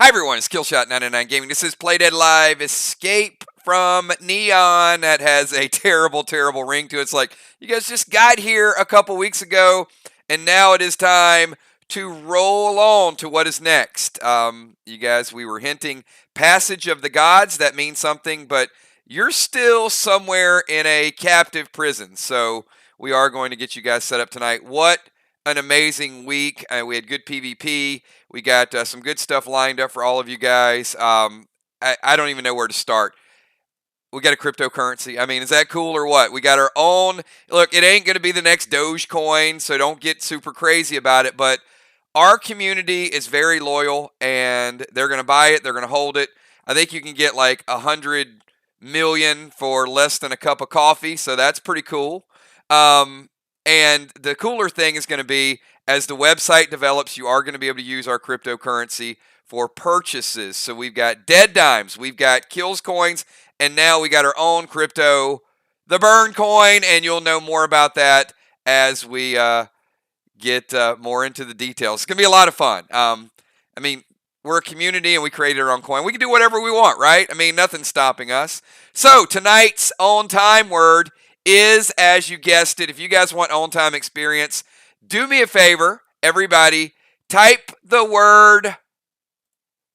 Hi everyone, it's Killshot99 Gaming. This is Playdead Live Escape from Neon. That has a terrible, terrible ring to it. It's like, you guys just got here a couple weeks ago, and now it is time to roll on to what is next. You guys, we were hinting Passage of the Gods. That means something, but you're still somewhere in a captive prison. So we are going to get you guys set up tonight. What an amazing week. We had good PvP. We got some good stuff lined up for all of you guys. I don't even know where to start. We got a cryptocurrency. I mean, is that cool or what? We got our own. Look, it ain't going to be the next Dogecoin, so don't get super crazy about it. But our community is very loyal, and they're going to buy it. They're going to hold it. I think you can get like 100 million for less than a cup of coffee, so that's pretty cool. And the cooler thing is going to be, as the website develops, you are going to be able to use our cryptocurrency for purchases. So we've got dead dimes, we've got kills coins, and now we got our own crypto, the burn coin, and you'll know more about that as we get more into the details. It's going to be a lot of fun. I mean, we're a community and we created our own coin. We can do whatever we want, right? I mean, nothing's stopping us. So tonight's on time word is, as you guessed it, if you guys want on-time experience, do me a favor, everybody, type the word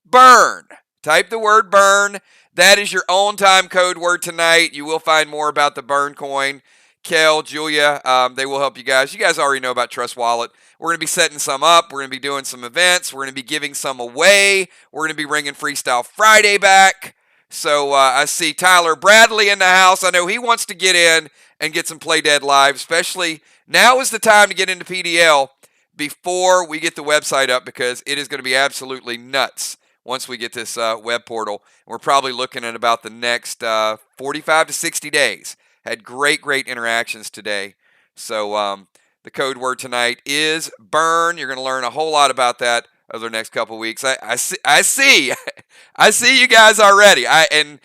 burn. Type the word burn. That is your on-time code word tonight. You will find more about the burn coin. Kel, Julia, they will help you guys. You guys already know about Trust Wallet. We're going to be setting some up. We're going to be doing some events. We're going to be giving some away. We're going to be bringing Freestyle Friday back. So I see Tyler Bradley in the house. I know he wants to get in and get some Playdead Live, especially now is the time to get into PDL before we get the website up, because it is going to be absolutely nuts once we get this web portal. We're probably looking at about the next 45 to 60 days. Had great interactions today. So the code word tonight is burn. You're going to learn a whole lot about that over the next couple weeks. I see you guys already. And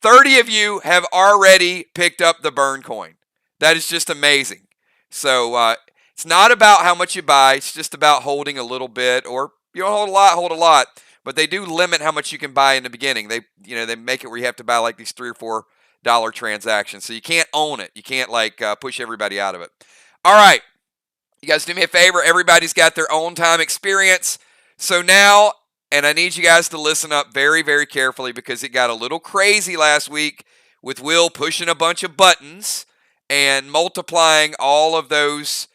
30 of you have already picked up the burn coin. That is just amazing. So it's not about how much you buy. It's just about holding a little bit, or you don't hold a lot. But they do limit how much you can buy in the beginning. They make it where you have to buy like these $3 or $4 transactions. So you can't own it. You can't push everybody out of it. All right. You guys do me a favor. Everybody's got their own time experience. So now, and I need you guys to listen up very, very carefully, because it got a little crazy last week with Will pushing a bunch of buttons and multiplying all of those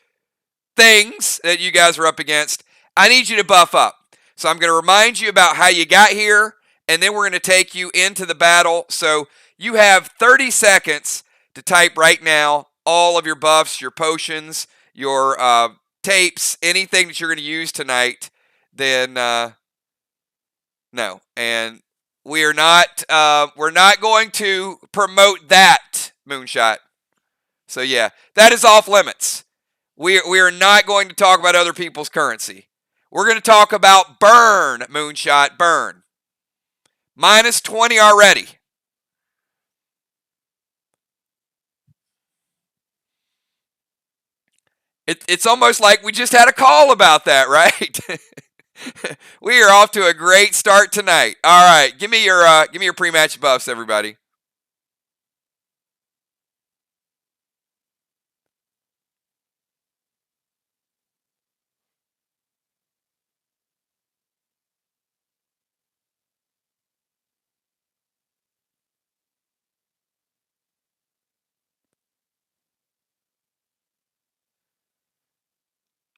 things that you guys are up against. I need you to buff up. So I'm going to remind you about how you got here, and then we're going to take you into the battle. So you have 30 seconds to type right now all of your buffs, your potions, your tapes, anything that you're going to use tonight. Then no, and we're not going to promote that, Moonshot. So yeah, that is off limits. We are not going to talk about other people's currency. We're going to talk about burn, Moonshot, burn. Minus 20 already. It's almost like we just had a call about that, right? We are off to a great start tonight. All right, give me your pre-match buffs, everybody.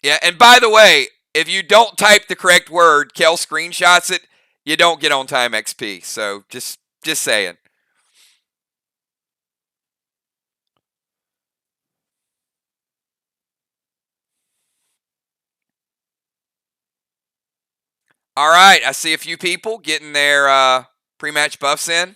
Yeah, and by the way, if you don't type the correct word, Kel screenshots it, you don't get on time XP. So just saying. All right, I see a few people getting their pre-match buffs in.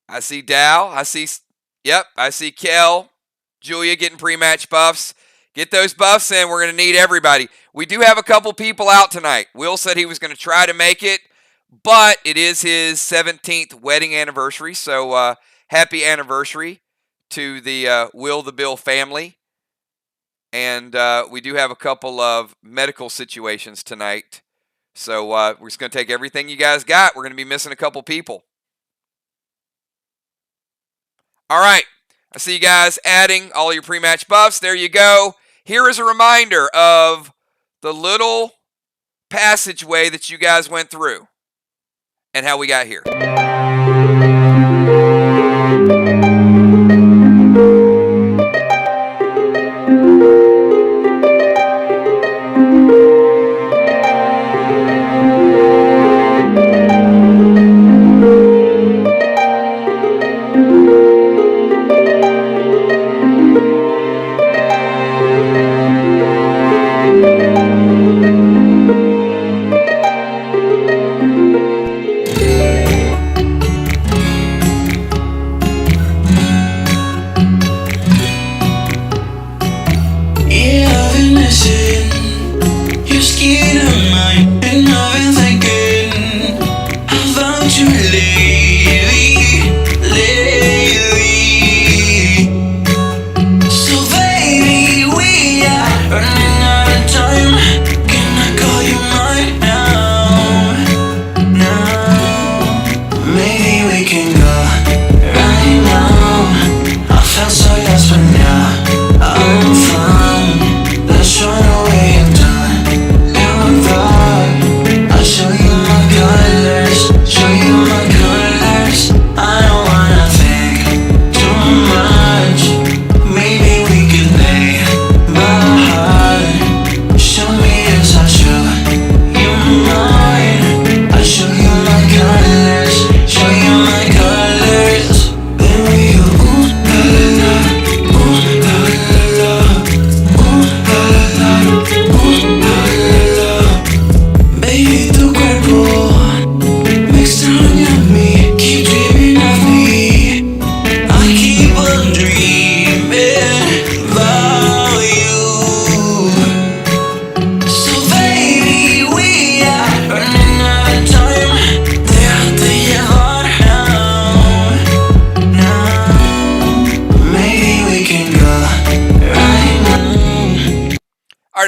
I see Dow. I see Kel, Julia getting pre-match buffs. Get those buffs in. We're going to need everybody. We do have a couple people out tonight. Will said he was going to try to make it, but it is his 17th wedding anniversary. So happy anniversary to the Will the Bill family. And we do have a couple of medical situations tonight. So we're just going to take everything you guys got. We're going to be missing a couple people. All right. I see you guys adding all your pre-match buffs. There you go. Here is a reminder of the little passageway that you guys went through and how we got here.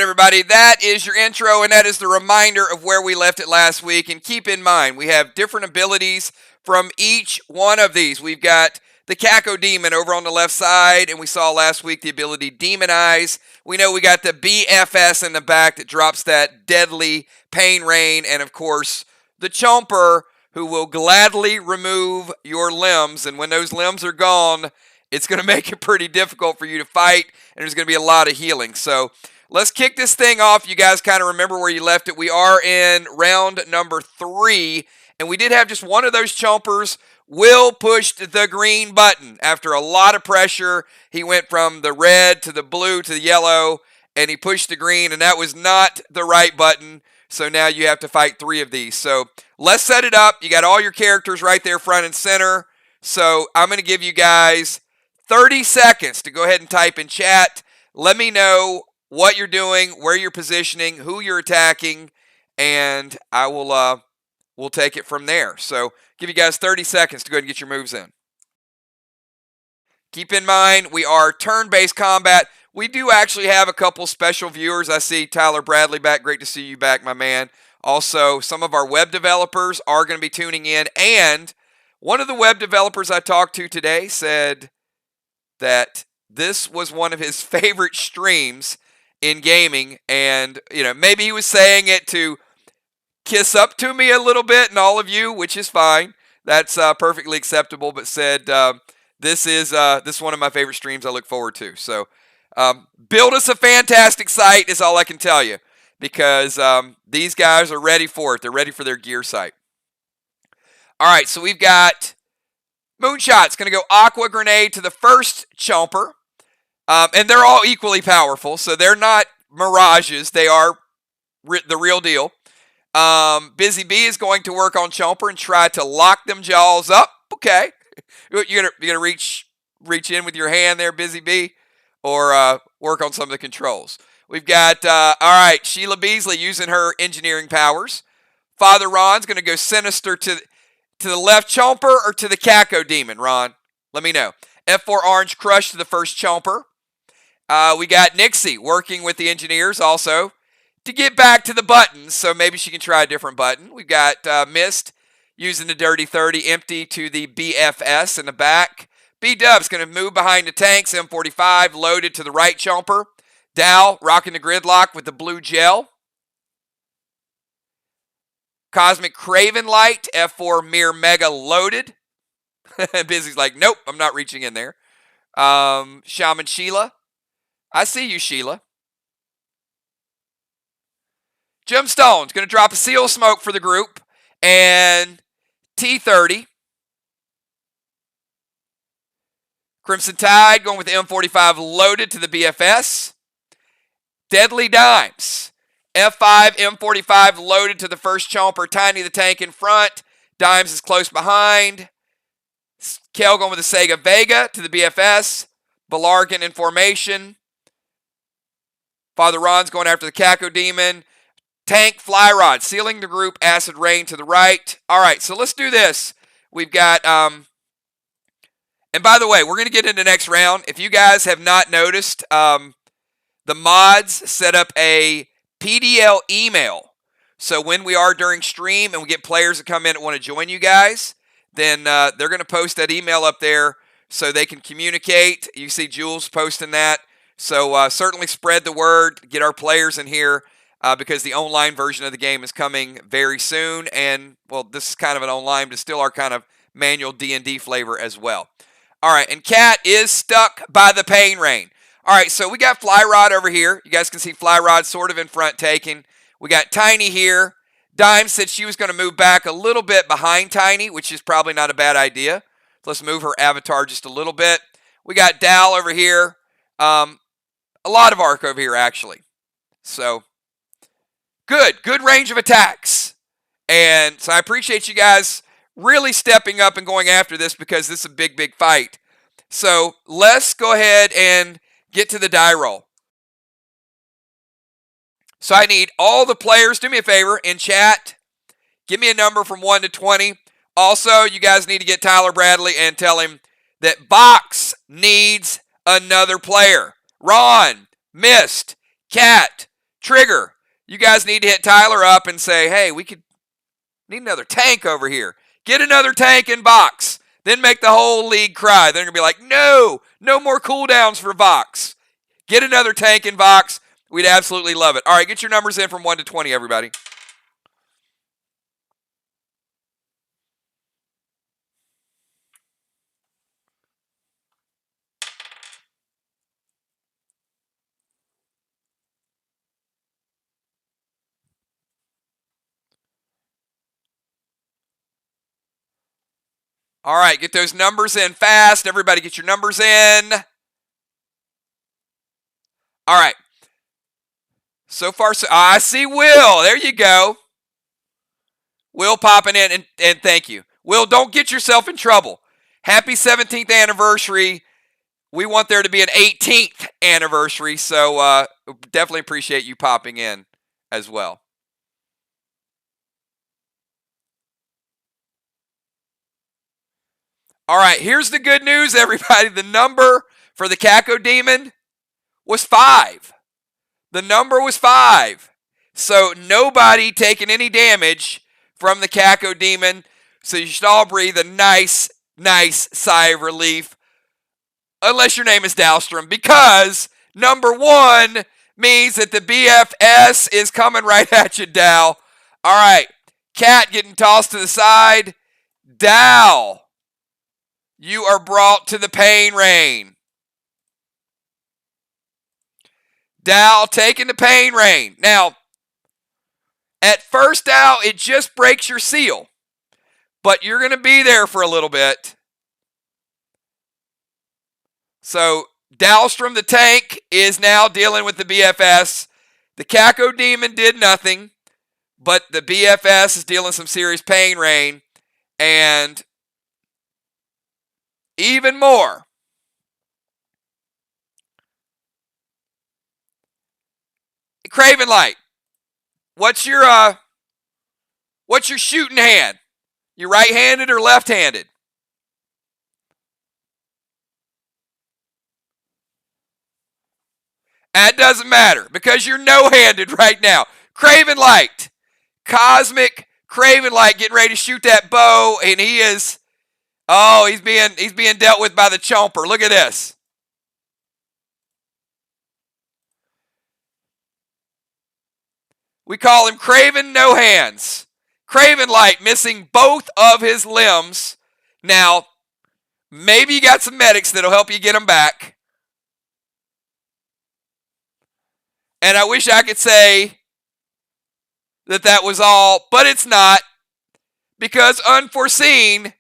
Everybody, that is your intro, and that is the reminder of where we left it last week. And keep in mind, we have different abilities from each one of these. We've got the Caco Demon over on the left side, and we saw last week the ability Demonize. We know we got the BFS in the back that drops that deadly Pain Rain, and of course, the Chomper, who will gladly remove your limbs. And when those limbs are gone, it's going to make it pretty difficult for you to fight, and there's going to be a lot of healing. So let's kick this thing off. You guys kind of remember where you left it. We are in round number 3, and we did have just one of those chompers. Will pushed the green button. After a lot of pressure, he went from the red to the blue to the yellow, and he pushed the green, and that was not the right button. So now you have to fight 3 of these. So let's set it up. You got all your characters right there front and center. So I'm going to give you guys 30 seconds to go ahead and type in chat. Let me know what you're doing, where you're positioning, who you're attacking, and I will we'll take it from there. So give you guys 30 seconds to go ahead and get your moves in. Keep in mind, we are turn-based combat. We do actually have a couple special viewers. I see Tyler Bradley back. Great to see you back, my man. Also, some of our web developers are going to be tuning in, and one of the web developers I talked to today said that this was one of his favorite streams in gaming, and maybe he was saying it to kiss up to me a little bit and all of you, which is fine. That's perfectly acceptable, but said this is one of my favorite streams I look forward to. So build us a fantastic site is all I can tell you, because these guys are ready for it. They're ready for their gear site. All right, so we've got Moonshot's going to go Aqua Grenade to the first Chomper. And they're all equally powerful, so they're not mirages. They are the real deal. Busy Bee is going to work on Chomper and try to lock them jaws up. Okay. You're gonna reach in with your hand there, Busy Bee, or work on some of the controls. We've got, all right, Sheila Beasley using her engineering powers. Father Ron's going to go Sinister to the left Chomper or to the Caco Demon, Ron? Let me know. F4 Orange Crush to the first Chomper. We got Nixie working with the engineers also to get back to the buttons, so maybe she can try a different button. We've got Mist using the Dirty 30 empty to the BFS in the back. B-Dub's going to move behind the tanks. M45 loaded to the right Chomper. Dow rocking the gridlock with the blue gel. Cosmic Craven Light, F4 Mirror Mega loaded. Busy's like, nope, I'm not reaching in there. Shaman Sheila. I see you, Sheila. Gemstone's going to drop a Seal Smoke for the group. And T30. Crimson Tide going with the M45 loaded to the BFS. Deadly Dimes. F5 M45 loaded to the first Chomper. Tiny the tank in front. Dimes is close behind. Kel going with the Sega Vega to the BFS. Belargan in formation. Father Ron's going after the Caco Demon. Tank Fly Rod sealing the group. Acid Rain to the right. All right, so let's do this. We've got, and by the way, we're going to get into the next round. If you guys have not noticed, the mods set up a PDL email. So when we are during stream and we get players that come in that want to join you guys, then they're going to post that email up there so they can communicate. You see Jules posting that. So certainly spread the word, get our players in here because the online version of the game is coming very soon. And, well, this is kind of an online, but still our kind of manual D&D flavor as well. All right, and Cat is stuck by the Pain Rain. All right, so we got Fly Rod over here. You guys can see Fly Rod sort of in front taking. We got Tiny here. Dime said she was going to move back a little bit behind Tiny, which is probably not a bad idea. Let's move her avatar just a little bit. We got Dal over here. A lot of arc over here, actually. So, good range of attacks. And so I appreciate you guys really stepping up and going after this because this is a big, big fight. So let's go ahead and get to the die roll. So I need all the players, do me a favor, in chat, give me a number from 1 to 20. Also, you guys need to get Tyler Bradley and tell him that Box needs another player. Ron, Mist, Cat, Trigger, you guys need to hit Tyler up and say, hey, we could need another tank over here. Get another tank in Box. Then make the whole league cry. They're going to be like, no more cooldowns for Vox. Get another tank in Vox. We'd absolutely love it. All right, get your numbers in from 1 to 20, everybody. All right, get those numbers in fast. Everybody get your numbers in. All right. So far, so I see Will. There you go. Will popping in, and thank you. Will, don't get yourself in trouble. Happy 17th anniversary. We want there to be an 18th anniversary, so definitely appreciate you popping in as well. All right, here's the good news, everybody. The number for the Caco Demon was 5. The number was 5. So nobody taking any damage from the Caco Demon. So you should all breathe a nice sigh of relief. Unless your name is Dahlstrom. Because number 1 means that the BFS is coming right at you, Dal. All right. Cat getting tossed to the side. Dal, you are brought to the Pain Rain. Dal taking the Pain Rain. Now, at first, Dal, it just breaks your seal. But you're going to be there for a little bit. So, Dahlstrom the tank is now dealing with the BFS. The Caco Demon did nothing. But the BFS is dealing some serious Pain Rain. And even more. Craven Light, what's your What's your shooting hand? You right-handed or left-handed? That doesn't matter because you're no-handed right now. Craven Light. Cosmic Craven Light getting ready to shoot that bow, and he is, oh, he's being dealt with by the Chomper. Look at this. We call him Craven No Hands. Craven Light missing both of his limbs. Now, maybe you got some medics that'll help you get him back. And I wish I could say that was all, but it's not, because Unforeseen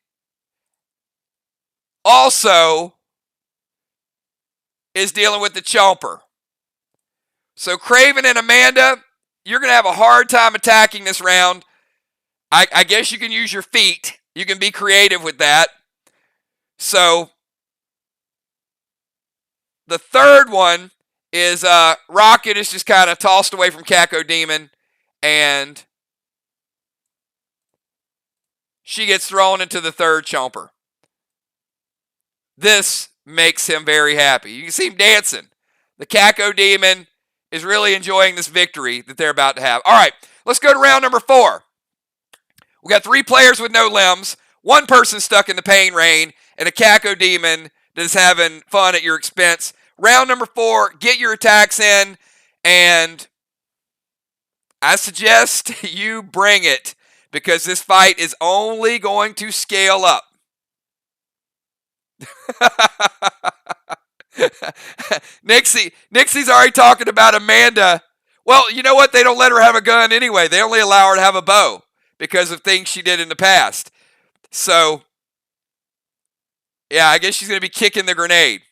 also is dealing with the Chomper. So Craven and Amanda, you're going to have a hard time attacking this round. I guess you can use your feet. You can be creative with that. So the third one is Rocket is just kind of tossed away from Cacodemon, and she gets thrown into the third Chomper. This makes him very happy. You can see him dancing. The Cacodemon is really enjoying this victory that they're about to have. All right, let's go to round number 4. We got 3 players with no limbs, 1 person stuck in the pain rain, and a Cacodemon that is having fun at your expense. Round number 4, get your attacks in, and I suggest you bring it, because this fight is only going to scale up. Nixie's already talking about Amanda. Well, you know what? They don't let her have a gun anyway. They only allow her to have a bow because of things she did in the past. So, yeah, I guess she's going to be kicking the grenade.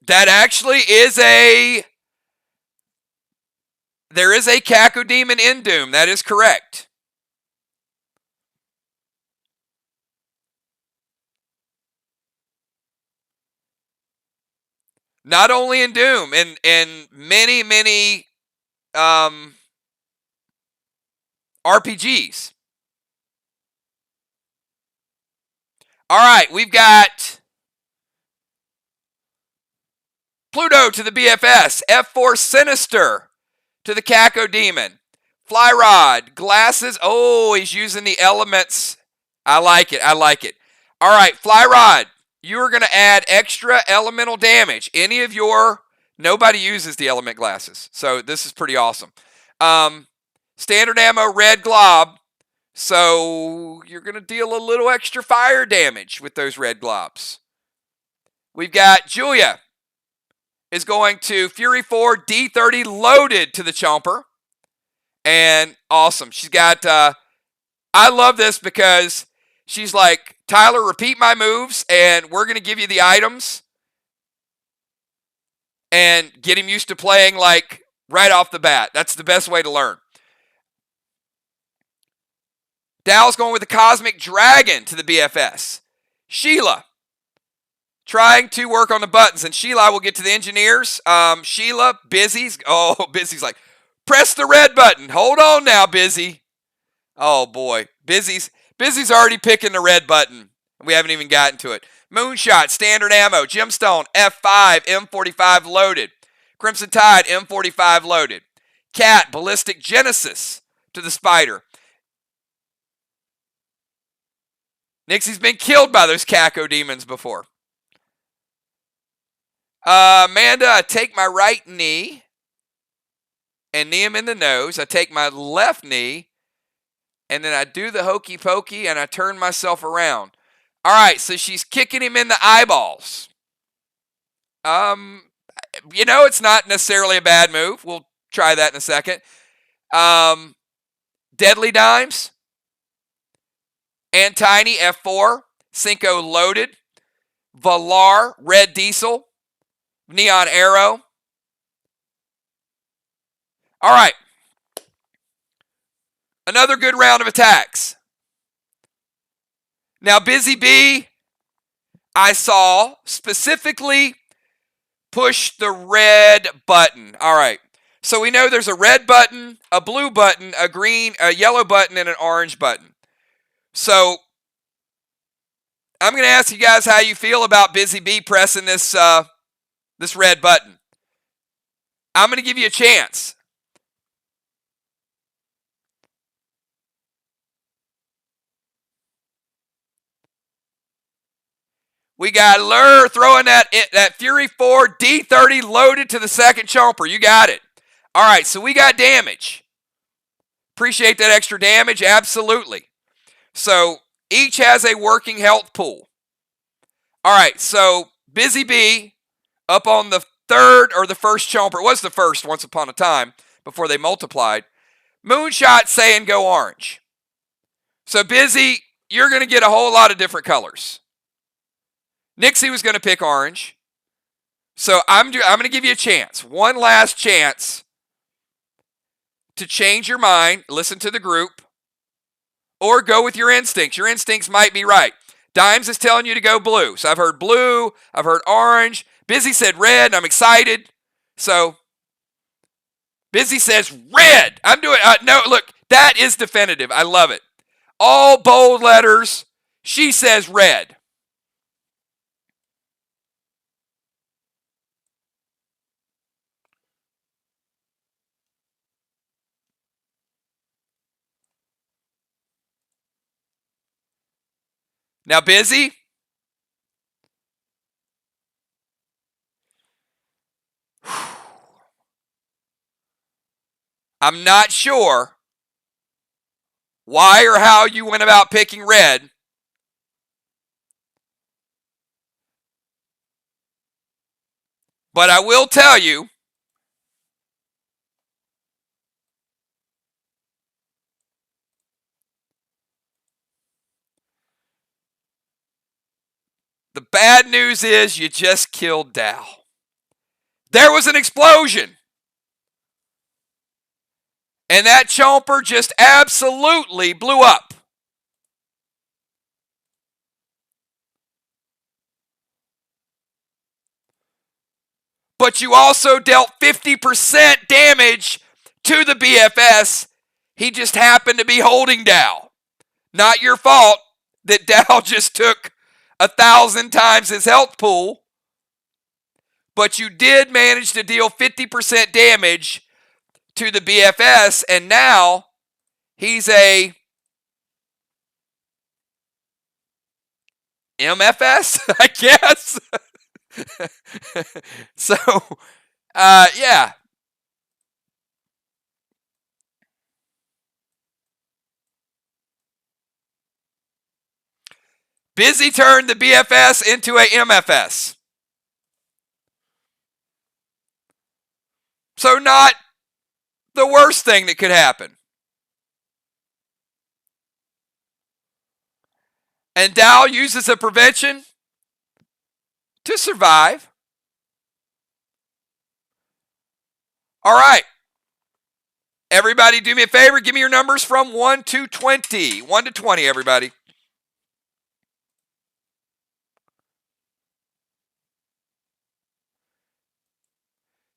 That actually is there is a Cacodemon in Doom. That is correct. Not only in Doom, in many, many RPGs. All right, we've got Pluto to the BFS, F4 Sinister to the Cacodemon, Flyrod, Glasses. Oh, he's using the elements. I like it. I like it. All right, Flyrod, you are going to add extra elemental damage. Nobody uses the element glasses, so this is pretty awesome. Standard ammo, red glob. So you're going to deal a little extra fire damage with those red globs. We've got Julia is going to Fury 4 D30 loaded to the Chomper. And awesome. She's got, I love this because she's like, Tyler, repeat my moves and we're going to give you the items. And get him used to playing like right off the bat. That's the best way to learn. Dow's going with the Cosmic Dragon to the BFS. Sheila trying to work on the buttons, and Sheila will get to the engineers. Sheila, Busy's like, press the red button. Hold on now, Busy. Oh boy, Busy's already picking the red button. We haven't even gotten to it. Moonshot, standard ammo, Gemstone, F5, M45 loaded. Crimson Tide, M45 loaded. Cat, Ballistic Genesis to the Spider. Nixie's been killed by those Cacodemons before. Amanda, I take my right knee and knee him in the nose. I take my left knee and then I do the hokey pokey and I turn myself around. All right, so she's kicking him in the eyeballs. It's not necessarily a bad move. We'll try that in a second. Deadly Dimes. Antiny, F4. Cinco loaded. Valar, Red Diesel. Neon Arrow. All right. Another good round of attacks. Now, Busy Bee, I saw specifically push the red button. All right. So we know there's a red button, a blue button, a green, a yellow button, and an orange button. So I'm going to ask you guys how you feel about Busy Bee pressing this red button. I'm going to give you a chance. We got Lure throwing that Fury 4 D30 loaded to the second chomper. You got it. All right, so we got damage. Appreciate that extra damage, absolutely. So each has a working health pool. All right, so Busy Bee up on the third or the first chomper. It was the first once upon a time before they multiplied. Moonshot saying go orange. So Busy, you're going to get a whole lot of different colors. Nixie was going to pick orange. So I'm going to give you a chance. One last chance to change your mind, listen to the group, or go with your instincts. Your instincts might be right. Dimes is telling you to go blue. So I've heard blue. I've heard orange. Busy said red, and I'm excited. So Busy says red. I'm doing, no, look, that is definitive. I love it. All bold letters. She says red. Now, Busy. I'm not sure why or how you went about picking red. But I will tell you, the bad news is you just killed Dow. There was an explosion. And that chomper just absolutely blew up. But you also dealt 50% damage to the BFS. He just happened to be holding Dow. Not your fault that Dow just took 1,000 times his health pool. But you did manage to deal 50% damage to the BFS, and now he's a MFS, I guess. So, yeah. Busy turned the BFS into a MFS. So not the worst thing that could happen. And Dow uses a prevention to survive. All right. Everybody do me a favor. Give me your numbers from 1 to 20. 1 to 20, everybody.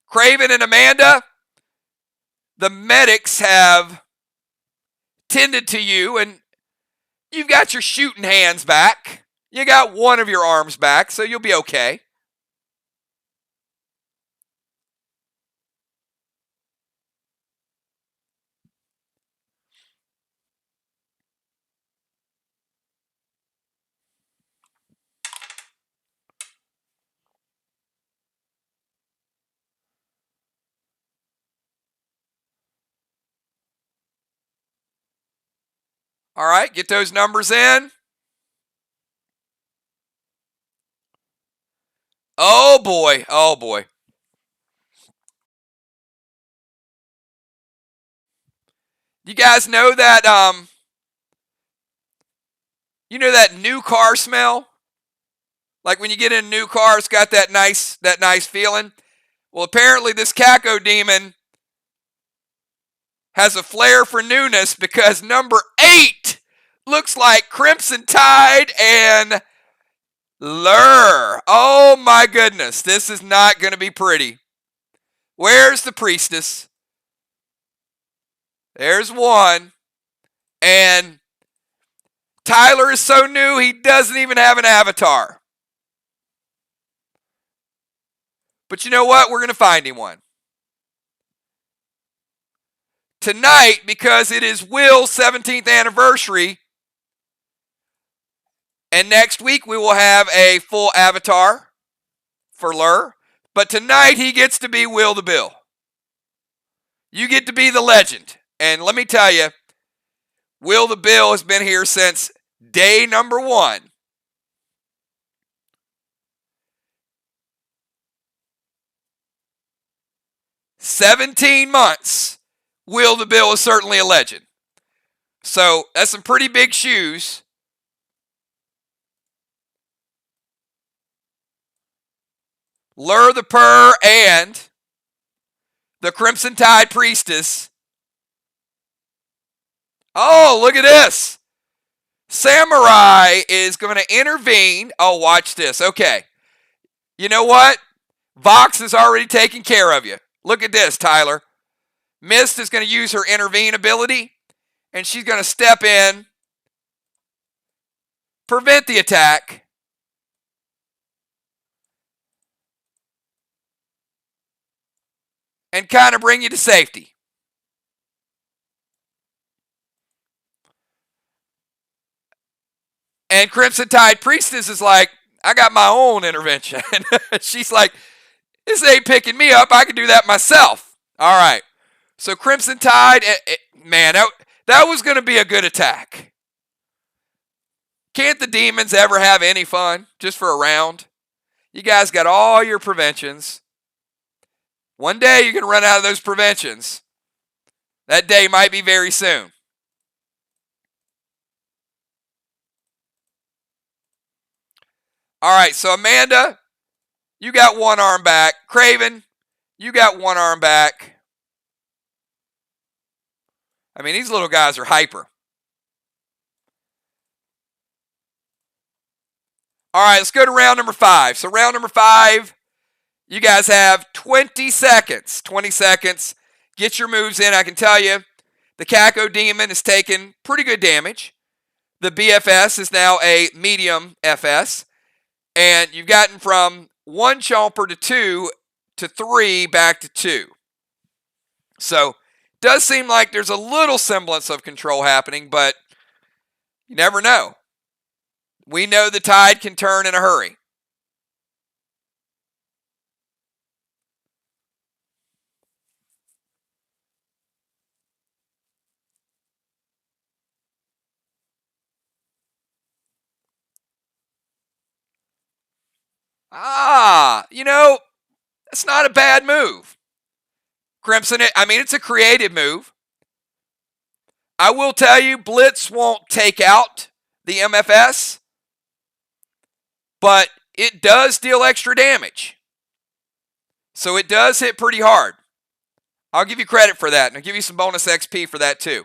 Craven and Amanda, the medics have tended to you, and you've got your shooting hands back. You got one of your arms back, so you'll be okay. All right, get those numbers in. Oh boy, oh boy. You guys know that you know that new car smell? Like when you get in a new car, it's got that nice feeling. Well, apparently this Caco demon has a flair for newness because number 8 looks like Crimson Tide and Lure. Oh my goodness, this is not going to be pretty. Where's the priestess? There's one. And Tyler is so new, he doesn't even have an avatar. But you know what? We're going to find him one. Tonight, because it is Will's 17th anniversary, and next week we will have a full avatar for Lure. But tonight he gets to be Will the Bill. You get to be the legend. And let me tell you, Will the Bill has been here since day number 1. "17 months, Will the Bill is certainly a legend." So that's some pretty big shoes. Lure the Purr and the Crimson Tide Priestess. Oh, look at this. Samurai is going to intervene. Oh, watch this. Okay. You know what? Vox is already taking care of you. Look at this, Tyler. Mist is going to use her intervene ability, and she's going to step in, prevent the attack, and kind of bring you to safety. And Crimson Tide Priestess is like, I got my own intervention. She's like, this ain't picking me up. I can do that myself. All right. So Crimson Tide, man, that was going to be a good attack. Can't the demons ever have any fun just for a round? You guys got all your preventions. One day you're going to run out of those preventions. That day might be very soon. All right, so Amanda, you got one arm back. Craven, you got one arm back. I mean, these little guys are hyper. All right, let's go to round number 5. So round number 5, you guys have 20 seconds. 20 seconds. Get your moves in. I can tell you, the Kako Demon is taking pretty good damage. The BFS is now a medium FS. And you've gotten from 1 chomper to 2 to 3 back to 2. So, it does seem like there's a little semblance of control happening, but you never know. We know the tide can turn in a hurry. That's not a bad move. Crimson, it's a creative move. I will tell you, Blitz won't take out the MFS, but it does deal extra damage. So it does hit pretty hard. I'll give you credit for that, and I'll give you some bonus XP for that too.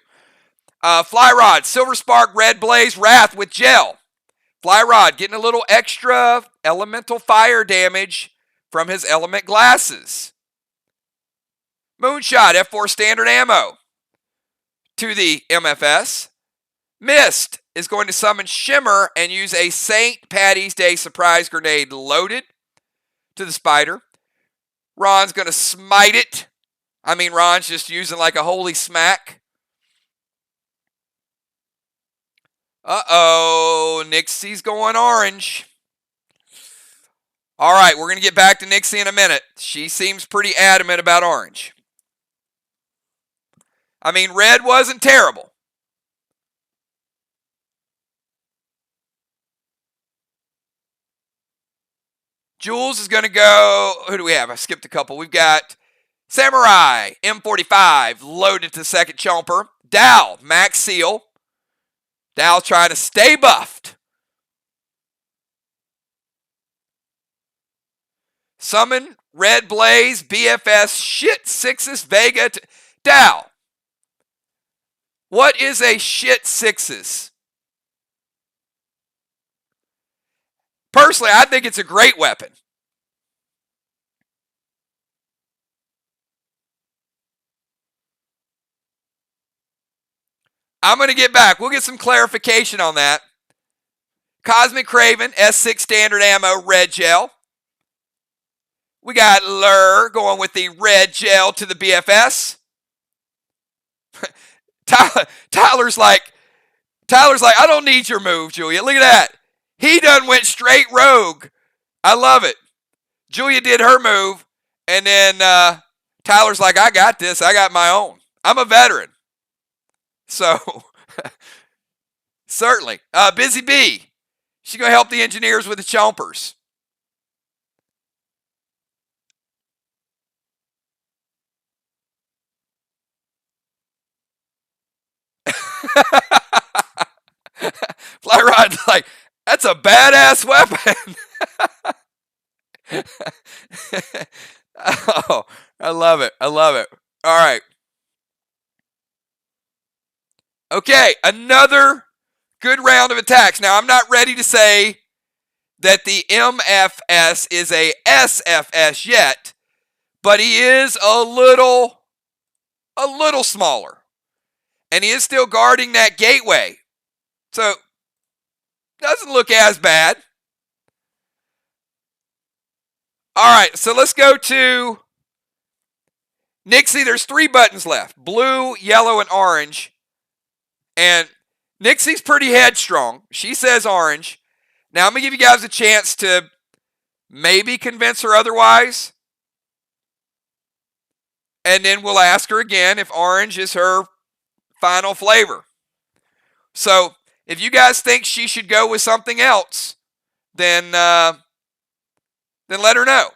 Fly Rod, Silver Spark, Red Blaze, Wrath with Gel. Fly Rod getting a little extra elemental fire damage from his element glasses. Moonshot, F4 standard ammo to the MFS. Mist is going to summon Shimmer and use a St. Patty's Day surprise grenade loaded to the spider. Ron's going to smite it. Ron's just using like a holy smack. Uh-oh, Nixie's going orange. All right, we're going to get back to Nixie in a minute. She seems pretty adamant about orange. Red wasn't terrible. Jules is going to go, who do we have? I skipped a couple. We've got Samurai, M45, loaded to second chomper. Dow, Max Seal. Dow trying to stay buffed. Summon, Red Blaze, BFS, Shit, Sixes, Vega. Dow. What is a shit sixes? Personally, I think it's a great weapon. I'm going to get back. We'll get some clarification on that. Cosmic Craven, S6 standard ammo, red gel. We got Lur going with the red gel to the BFS. Tyler's like, I don't need your move, Julia. Look at that. He done went straight rogue. I love it. Julia did her move, and then Tyler's like, I got this. I got my own. I'm a veteran. So, certainly. Busy Bee. She's going to help the engineers with the chompers. Fly Rod's like, that's a badass weapon. Oh, I love it. I love it. All right. Okay, another good round of attacks. Now, I'm not ready to say that the MFS is a SFS yet, but he is a little smaller. And he is still guarding that gateway. So, doesn't look as bad. All right, so let's go to Nixie. There's 3 buttons left. Blue, yellow, and orange. And Nixie's pretty headstrong. She says orange. Now, I'm going to give you guys a chance to maybe convince her otherwise. And then we'll ask her again if orange is her final flavor. So, if you guys think she should go with something else, then let her know.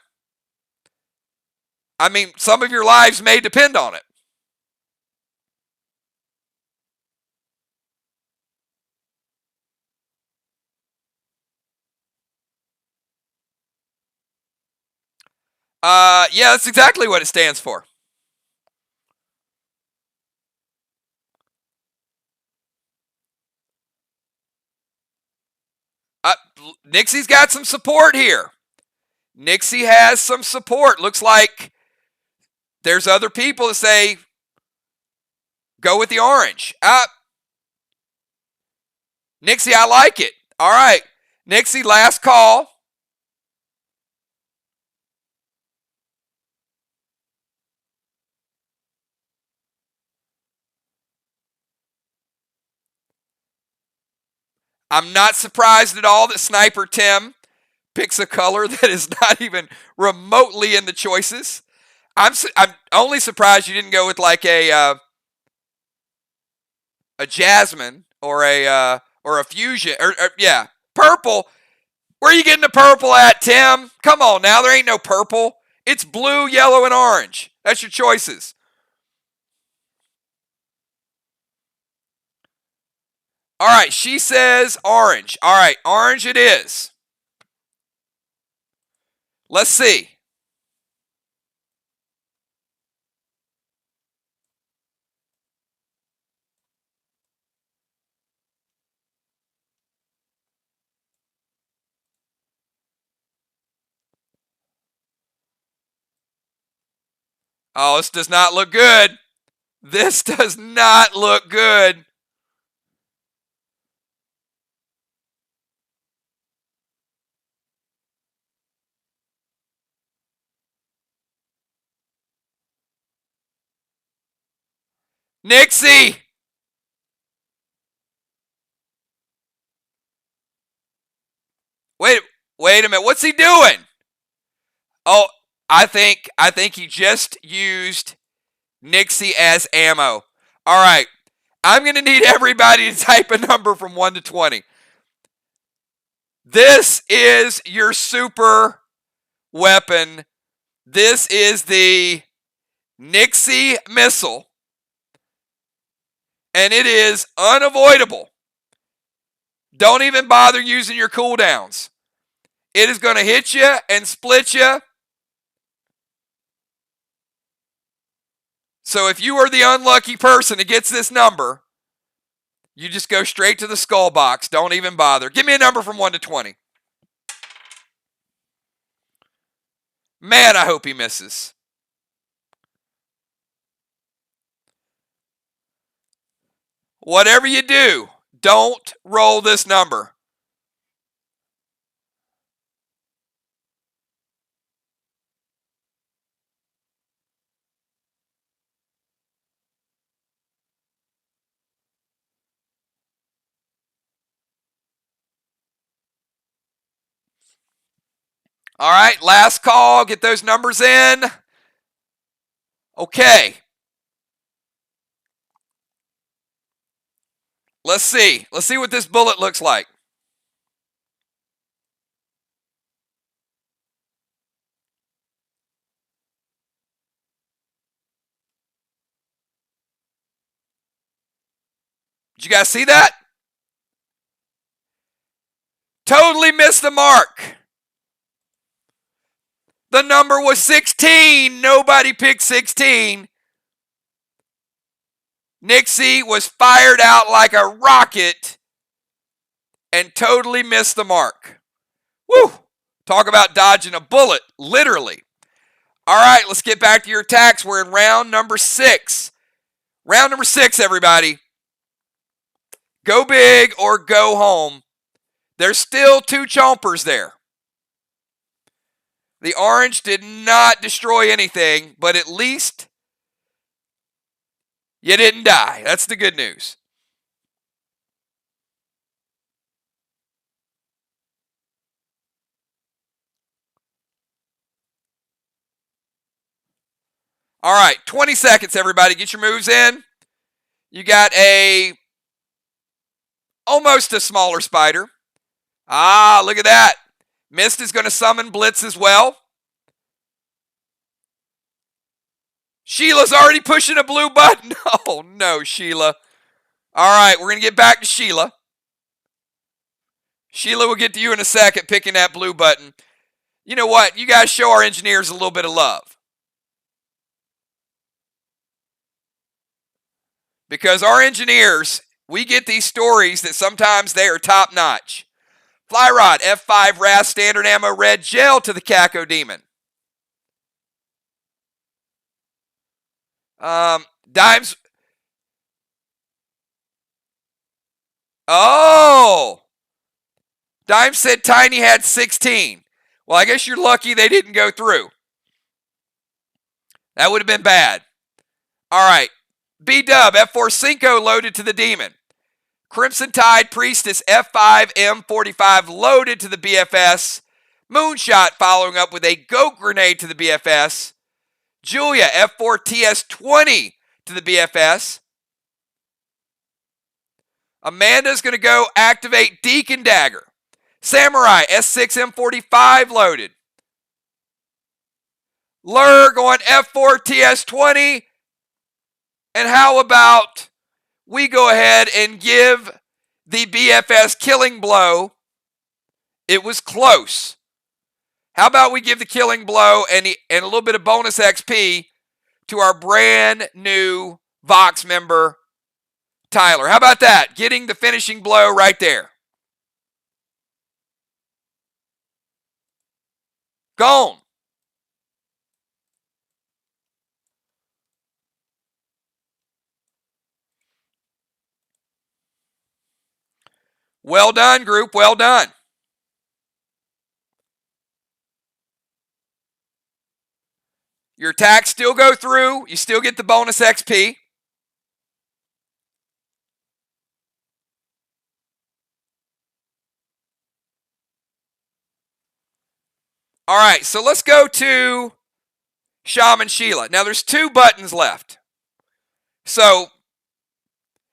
I mean, some of your lives may depend on it. Yeah, that's exactly what it stands for. Nixie's got some support here. Nixie has some support. Looks like there's other people that say, go with the orange. Nixie, I like it. All right. Nixie, last call. I'm not surprised at all that Sniper Tim picks a color that is not even remotely in the choices. I'm only surprised you didn't go with like a jasmine or a fusion or yeah, purple. Where are you getting the purple at, Tim? Come on now, there ain't no purple. It's blue, yellow, and orange. That's your choices. All right, she says orange. All right, orange it is. Let's see. Oh, this does not look good. This does not look good. Nixie! Wait a minute. What's he doing? Oh, I think he just used Nixie as ammo. All right. I'm going to need everybody to type a number from 1 to 20. This is your super weapon. This is the Nixie missile. And it is unavoidable. Don't even bother using your cooldowns. It is going to hit you and split you. So if you are the unlucky person that gets this number, You just go straight to the skull box. Don't even bother. Give me a number from 1 to 20. Man, I hope he misses. Whatever you do, don't roll this number. All right, last call. Get those numbers in. Okay. Let's see. Let's see what this bullet looks like. Did you guys see that? Totally missed the mark. The number was 16. Nobody picked 16. Nixie was fired out like a rocket and totally missed the mark. Woo! Talk about dodging a bullet, literally. All right, let's get back to your attacks. We're in round number 6. Round number 6, everybody. Go big or go home. There's still 2 chompers there. The orange did not destroy anything, but at least you didn't die. That's the good news. All right, 20 seconds, everybody. Get your moves in. You got almost a smaller spider. Ah, look at that. Mist is going to summon Blitz as well. Sheila's already pushing a blue button. Oh, no, Sheila. All right, we're going to get back to Sheila. Sheila will get to you in a second picking that blue button. You know what? You guys show our engineers a little bit of love. Because our engineers, we get these stories that sometimes they are top-notch. Flyrod, F5, RAS, standard ammo, red gel to the Caco Demon. Dimes. Oh! Dimes said Tiny had 16. Well, I guess you're lucky they didn't go through. That would have been bad. All right. B-Dub, F4 Cinco loaded to the Demon. Crimson Tide, Priestess, F5, M45 loaded to the BFS. Moonshot following up with a goat grenade to the BFS. Julia, F4 TS20 to the BFS. Amanda's going to go activate Deacon Dagger. Samurai, S6 M45 loaded. Lur going F4 TS20. And how about we go ahead and give the BFS killing blow? It was close. How about we give the killing blow and a little bit of bonus XP to our brand new Vox member, Tyler? How about that? Getting the finishing blow right there. Gone. Well done, group. Well done. Your attacks still go through. You still get the bonus XP. All right, so let's go to Shaman Sheila. Now, there's 2 buttons left. So,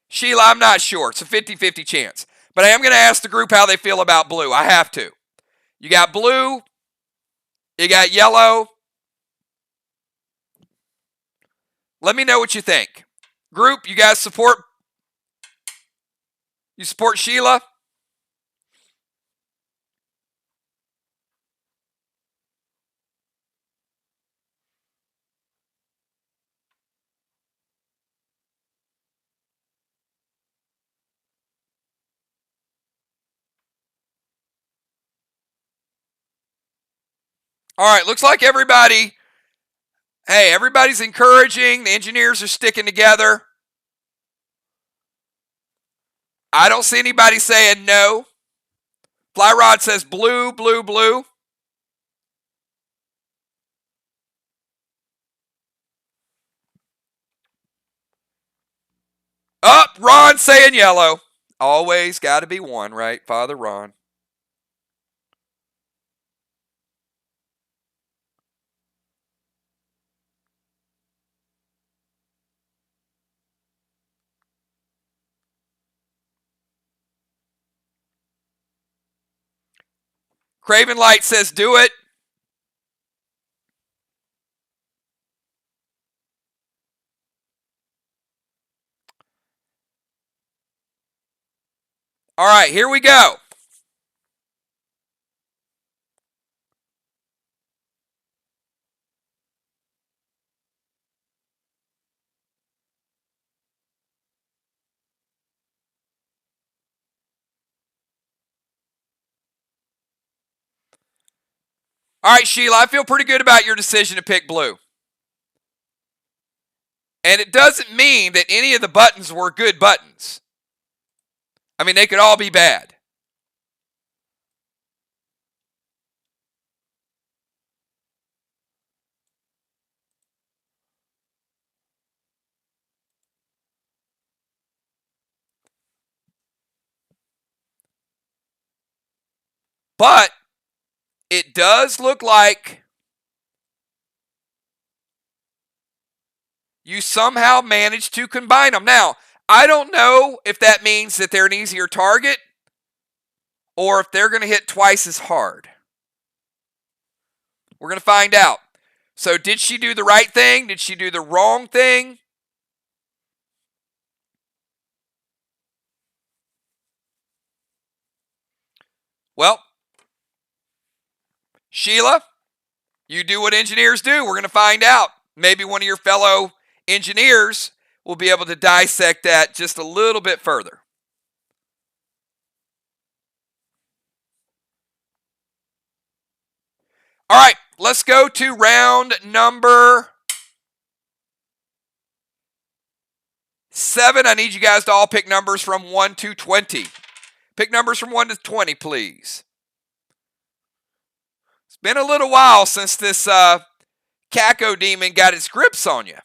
Sheila, I'm not sure. It's a 50-50 chance. But I am going to ask the group how they feel about blue. I have to. You got blue. You got yellow. Let me know what you think. Group, you guys support? You support Sheila? All right, looks like everybody's encouraging. The engineers are sticking together. I don't see anybody saying no. Fly Rod says blue, blue, blue. Up, Ron saying yellow. Always got to be one, right? Father Ron. Craven Light says do it. All right, here we go. All right, Sheila, I feel pretty good about your decision to pick blue. And it doesn't mean that any of the buttons were good buttons. I mean, they could all be bad. But it does look like you somehow managed to combine them. Now, I don't know if that means that they're an easier target or if they're going to hit twice as hard. We're going to find out. So, did she do the right thing? Did she do the wrong thing? Well, Sheila, you do what engineers do. We're going to find out. Maybe one of your fellow engineers will be able to dissect that just a little bit further. All right, let's go to round number 7. I need you guys to all pick numbers from 1 to 20. Pick numbers from 1 to 20, please. It's been a little while since this Caco demon got its grips on you.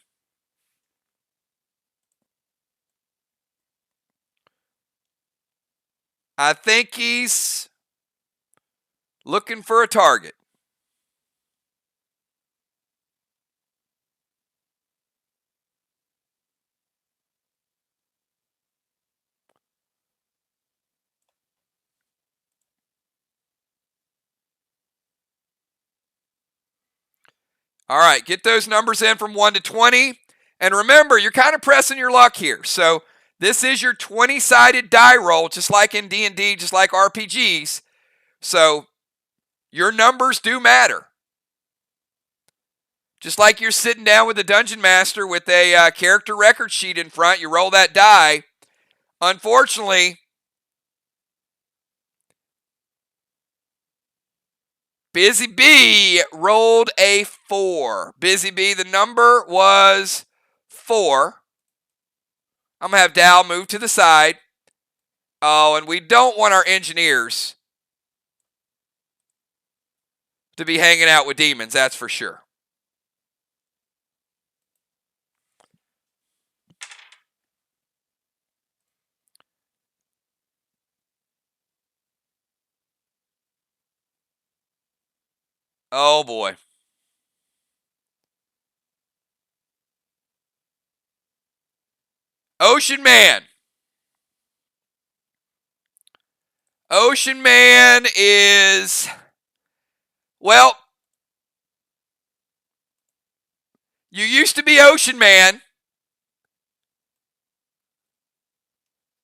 I think he's looking for a target. All right, get those numbers in from 1 to 20. And remember, you're kind of pressing your luck here. So this is your 20-sided die roll, just like in D&D, just like RPGs. So your numbers do matter. Just like you're sitting down with a dungeon master with a character record sheet in front, you roll that die. Unfortunately, Busy Bee rolled a 4. Busy Bee, the number was 4. I'm going to have Dal move to the side. Oh, and we don't want our engineers to be hanging out with demons, that's for sure. Oh, boy. Ocean Man. Ocean Man is, well, you used to be Ocean Man,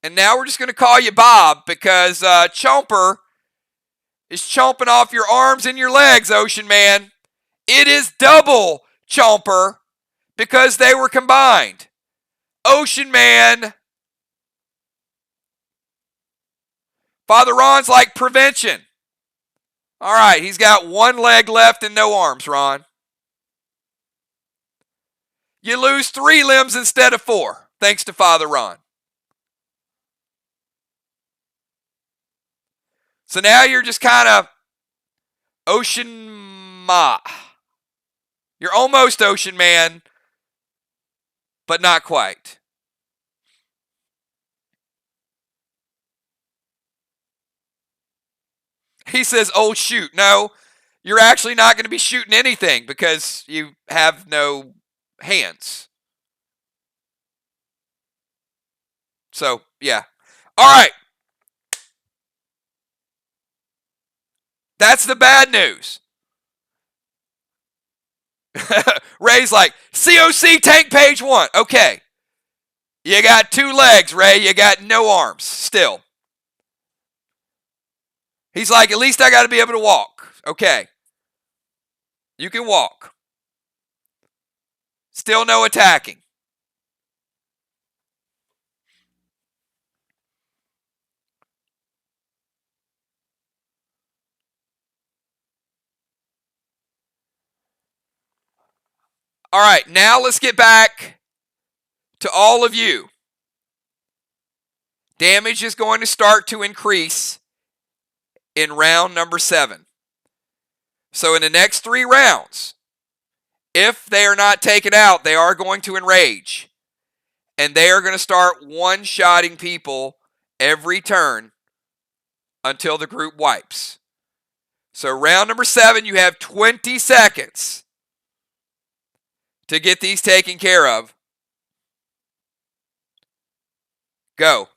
and now we're just going to call you Bob because Chomper is chomping off your arms and your legs, Ocean Man. It is double Chomper because they were combined. Ocean Man. Father Ron's like prevention. All right, he's got one leg left and no arms, Ron. You lose 3 limbs instead of 4, thanks to Father Ron. So now you're just kind of Ocean Ma. You're almost Ocean Man, but not quite. He says, oh, shoot. No, you're actually not going to be shooting anything because you have no hands. So, yeah. All right. That's the bad news. Ray's like, COC tank page 1. Okay. You got 2 legs, Ray. You got no arms still. He's like, at least I got to be able to walk. Okay. You can walk. Still no attacking. All right, now let's get back to all of you. Damage is going to start to increase in round number 7. So in the next 3 rounds, if they are not taken out, they are going to enrage. And they are going to start one-shotting people every turn until the group wipes. So round number 7, you have 20 seconds to get these taken care of. Go.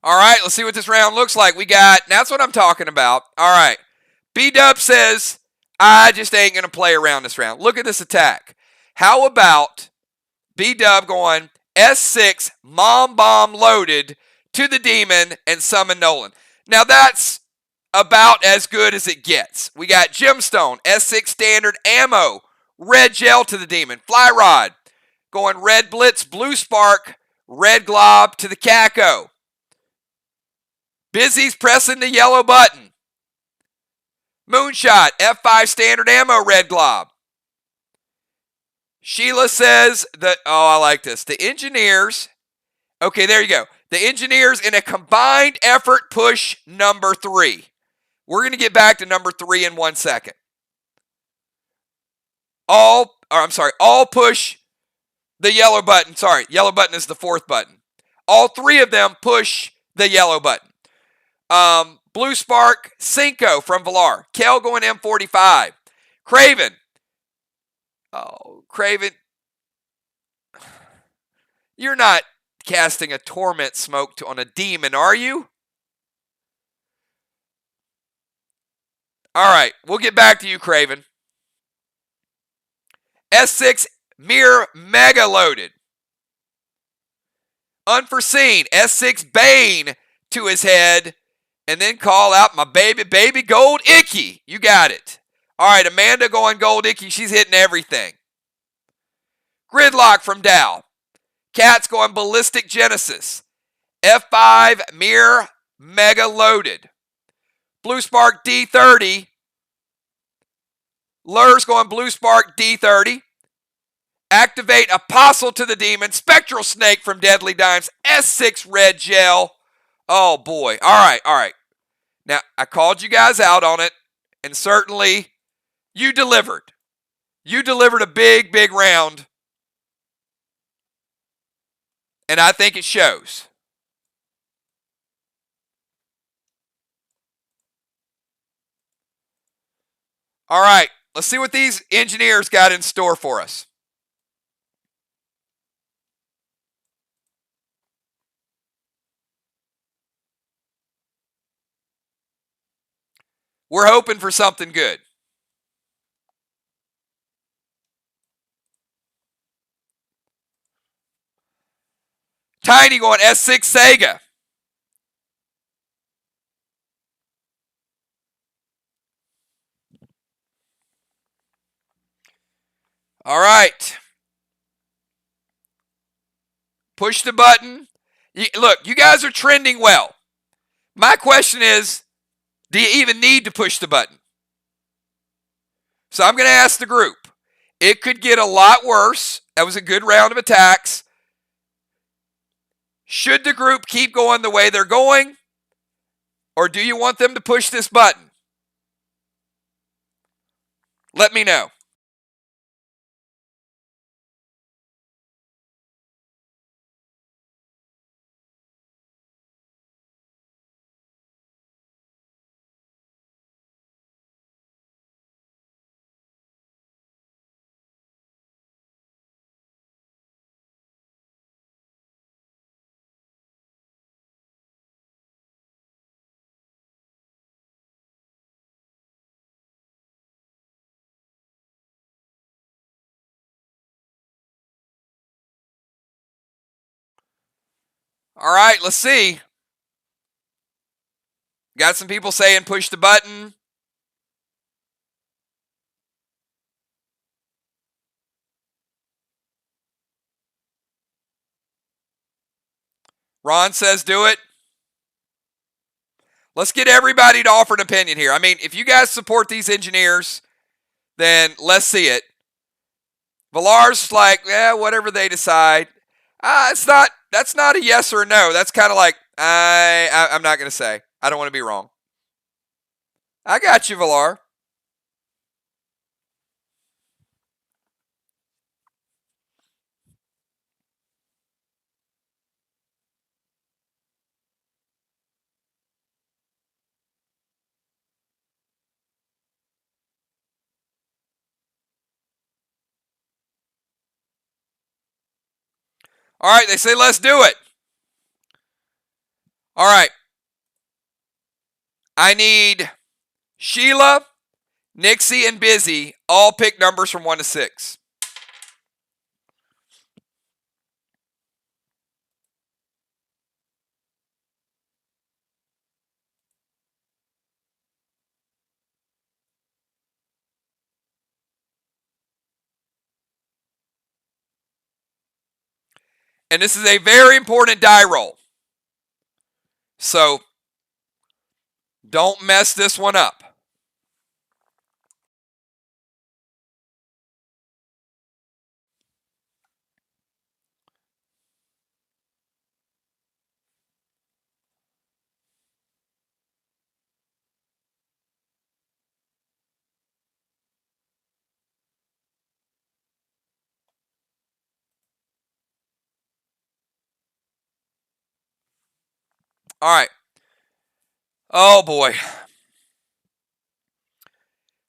All right, let's see what this round looks like. We got, that's what I'm talking about. All right. B-Dub says, I just ain't going to play around this round. Look at this attack. How about B-Dub going S6, Mom Bomb loaded to the Demon and summon Nolan? Now that's about as good as it gets. We got Gemstone, S6 standard ammo, Red Gel to the Demon, Fly Rod, going Red Blitz, Blue Spark, Red Glob to the Caco. Busy's pressing the yellow button. Moonshot, F5 standard ammo, Red Glob. Sheila says that, oh, I like this. The Engineers, okay, there you go. The Engineers in a combined effort push number 3. We're going to get back to number 3 in 1 second. All push the yellow button. Sorry, yellow button is the 4th button. All 3 of them push the yellow button. Blue Spark, Cinco from Valar. Kel going M45. Craven. Oh, Craven. You're not casting a torment smoke on a demon, are you? All right, we'll get back to you, Craven. S6 Mirror Mega loaded. Unforeseen, S6 Bane to his head. And then call out my baby Gold Icky. You got it. All right, Amanda going Gold Icky. She's hitting everything. Gridlock from Dow. Cat's going Ballistic Genesis. F5 Mirror Mega loaded. Blue Spark D30. Lur's going Blue Spark D30. Activate Apostle to the Demon. Spectral Snake from Deadly Dimes. S6 Red Gel. Oh, boy. All right. Now, I called you guys out on it, and certainly you delivered. You delivered a big, big round, and I think it shows. All right, let's see what these engineers got in store for us. We're hoping for something good. Tiny going S6 Sega. All right. Push the button. Look, you guys are trending well. My question is, do you even need to push the button? So I'm going to ask the group. It could get a lot worse. That was a good round of attacks. Should the group keep going the way they're going? Or do you want them to push this button? Let me know. All right, let's see. Got some people saying push the button. Ron says do it. Let's get everybody to offer an opinion here. I mean, if you guys support these engineers, then let's see it. Villar's like, yeah, whatever they decide. That's not a yes or a no. That's kind of like, I'm not going to say. I don't want to be wrong. I got you, Villar. All right, they say let's do it. All right. I need Sheila, Nixie, and Busy all pick numbers from 1 to 6. And this is a very important die roll. So don't mess this one up. All right. Oh, boy.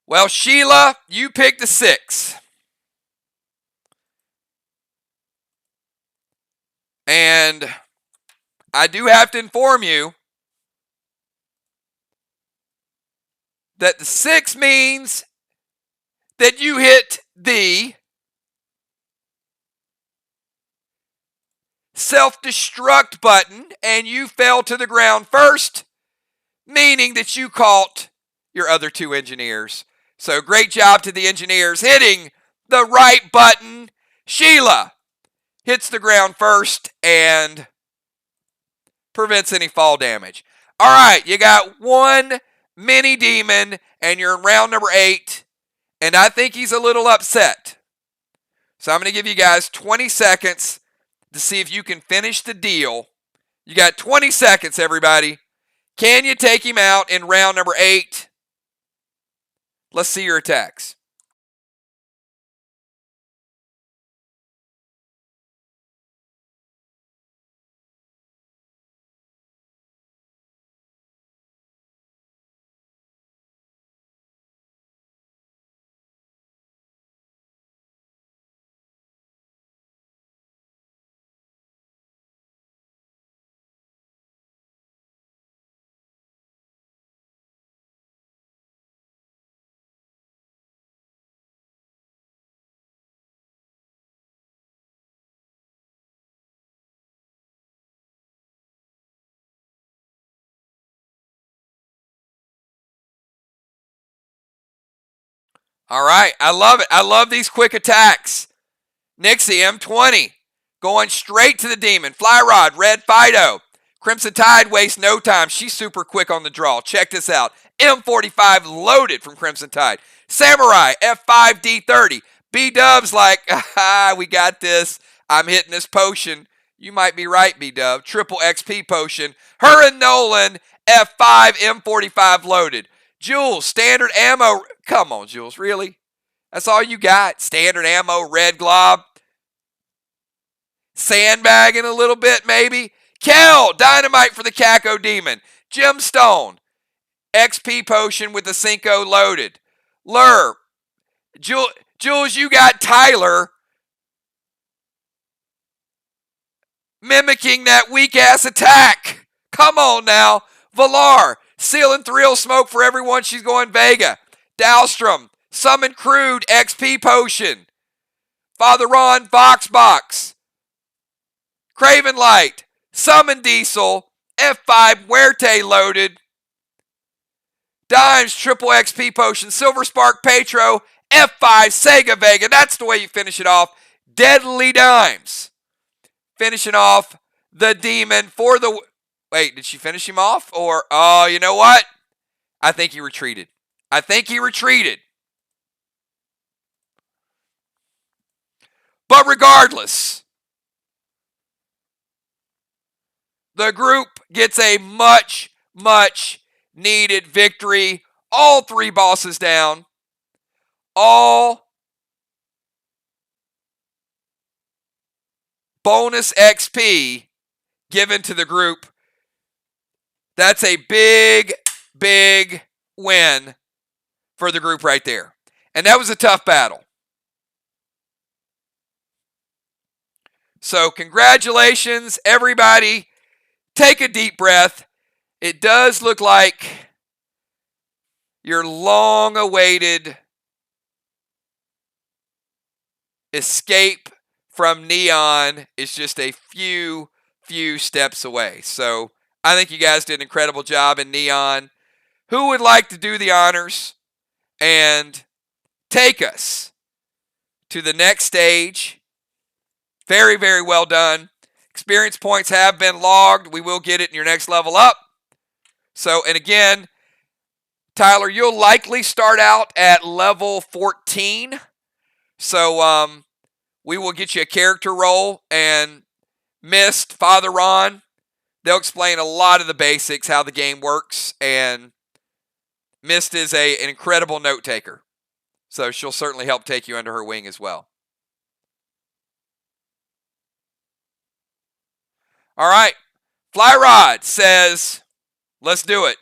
Well, Sheila, you picked a 6. And I do have to inform you that the 6 means that you hit the self-destruct button and you fell to the ground first, meaning that you caught your other 2 engineers. So great job to the engineers hitting the right button. Sheila hits the ground first and prevents any fall damage. All right, you got 1 mini demon and you're in round number 8, and I think he's a little upset. So I'm going to give you guys 20 seconds to see if you can finish the deal. You got 20 seconds, everybody. Can you take him out in round number 8? Let's see your attacks. All right. I love it. I love these quick attacks. Nixie, M20. Going straight to the demon. Fly Rod, Red Fido. Crimson Tide wastes no time. She's super quick on the draw. Check this out. M45 loaded from Crimson Tide. Samurai, F5, D30. B-Dub's like, we got this. I'm hitting this potion. You might be right, B-Dub. Triple XP potion. Her and Nolan, F5, M45 loaded. Jules, standard ammo. Come on, Jules, really? That's all you got? Standard ammo, red glob. Sandbagging a little bit, maybe. Kel, dynamite for the Caco Demon. Gemstone, XP potion with the Cinco loaded. Lur, Jules, you got Tyler mimicking that weak-ass attack. Come on now. Valar, Seal and Thrill smoke for everyone. She's going Vega. Dahlstrom, Summon Crude, XP potion. Father Ron, Voxbox. Craven Light, Summon Diesel, F5, Huerte loaded. Dimes, triple XP potion. Silver Spark, Petro, F5, Sega Vega. That's the way you finish it off. Deadly Dimes. Finishing off the demon for the... Wait, did she finish him off? Or, oh, you know what? I think he retreated. But regardless, the group gets a much, much needed victory. All three bosses down. All bonus XP given to the group. That's a big, big win for the group right there. And that was a tough battle. So congratulations, everybody. Take a deep breath. It does look like your long-awaited escape from Neon is just a few steps away. So I think you guys did an incredible job in Neon. Who would like to do the honors and take us to the next stage? Very, very well done. Experience points have been logged. We will get it in your next level up. So, and again, Tyler, you'll likely start out at level 14. So, we will get you a character role, and Mist, Father Ron, they'll explain a lot of the basics, how the game works, and Mist is an incredible note taker. So she'll certainly help take you under her wing as well. All right. Flyrod says, let's do it.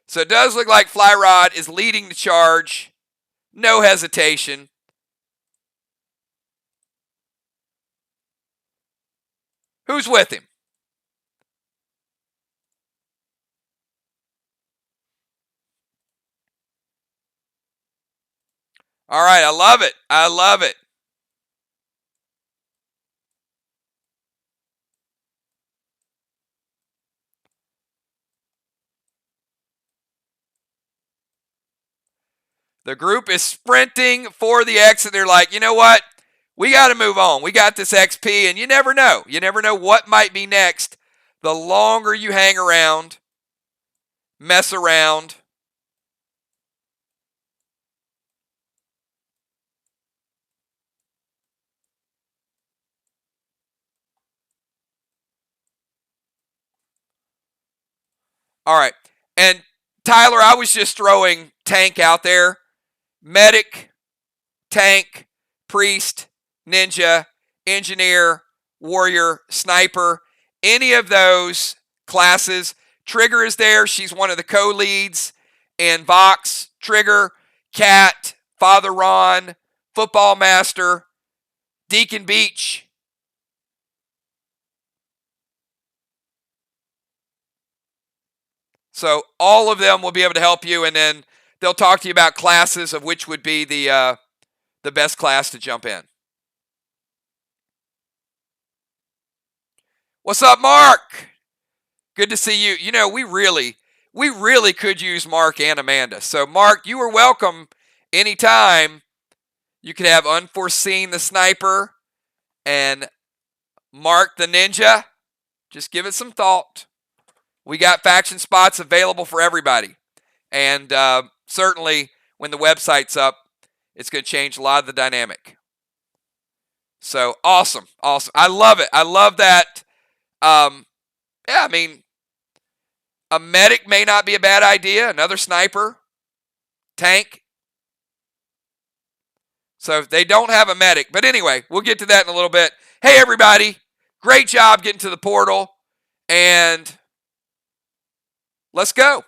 So it does look like Flyrod is leading the charge. No hesitation. Who's with him? All right, I love it. I love it. The group is sprinting for the exit. They're like, you know what? We got to move on. We got this XP, and you never know. You never know what might be next. The longer you hang around, mess around. All right. And Tyler, I was just throwing tank out there. Medic, tank, priest, ninja, engineer, warrior, sniper, any of those classes. Trigger is there. She's one of the co-leads. And Vox, Trigger, Cat, Father Ron, Football Master, Deacon Beach. So all of them will be able to help you, and then they'll talk to you about classes of which would be the best class to jump in. What's up, Mark? Good to see you. You know, we really could use Mark and Amanda. So, Mark, you are welcome anytime you could have unforeseen the sniper and mark the ninja, just give it some thought. We got faction spots available for everybody. And certainly when the website's up, it's going to change a lot of the dynamic. So awesome. I love it. I love that. Yeah, I mean, a medic may not be a bad idea. Another sniper, tank. So they don't have a medic. But anyway, we'll get to that in a little bit. Hey, everybody. Great job getting to the portal. And let's go.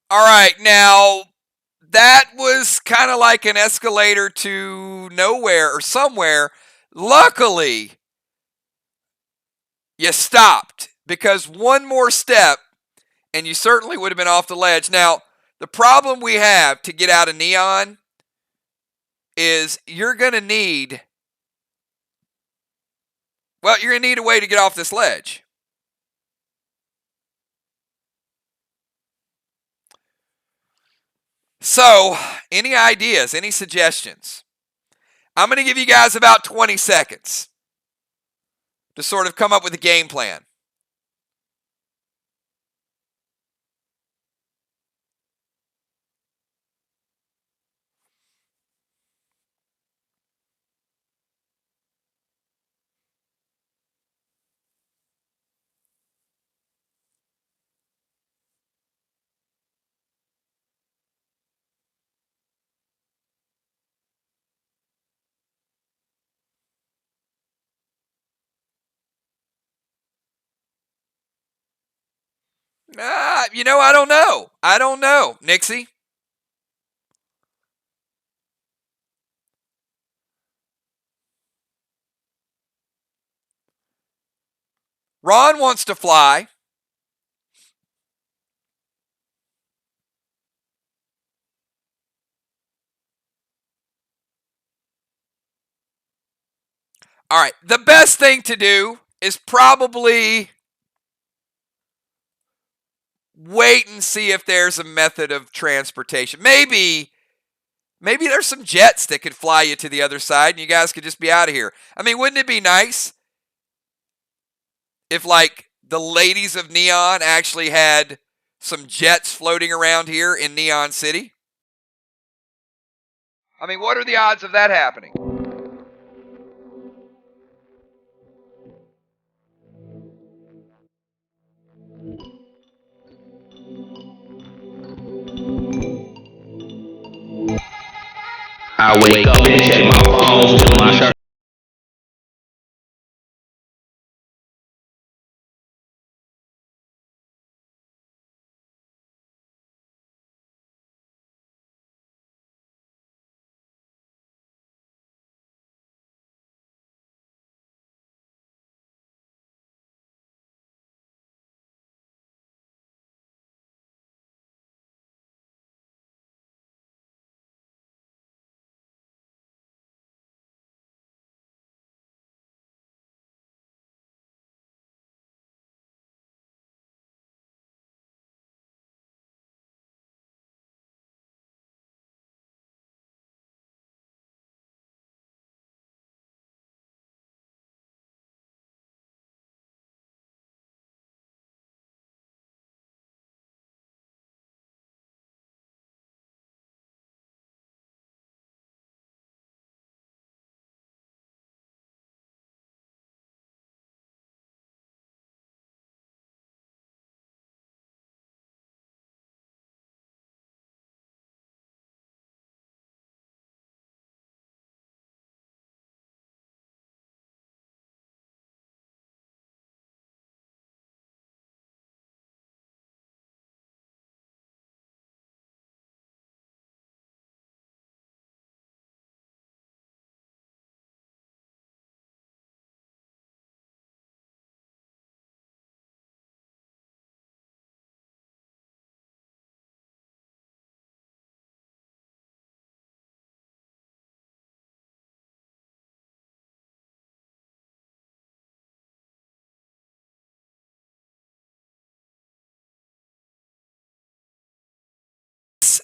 All right, now that was kind of like an escalator to nowhere or somewhere. Luckily, you stopped because one more step and you certainly would have been off the ledge. Now, the problem we have to get out of Neon is you're going to need, well, you're going to need a way to get off this ledge. So, any ideas, any suggestions? I'm going to give you guys about 20 seconds to sort of come up with a game plan. I don't know. I don't know. Nixie? Ron wants to fly. All right, the best thing to do is probably wait and see if there's a method of transportation. Maybe there's some jets that could fly you to the other side and you guys could just be out of here. I mean, wouldn't it be nice if, like, the ladies of Neon actually had some jets floating around here in Neon City? I mean, what are the odds of that happening? I wake up and check my phone till my shirt.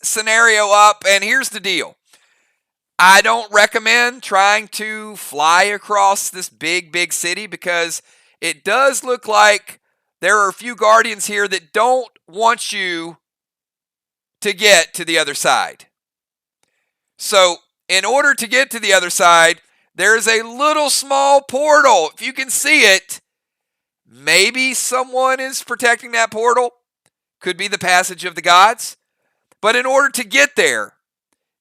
Scenario up, and here's the deal. I don't recommend trying to fly across this big city because it does look like there are a few Guardians here that don't want you to get to the other side. So, in order to get to the other side, there's a little small portal. If you can see it, maybe someone is protecting that portal. Could be the passage of the gods. But in order to get there,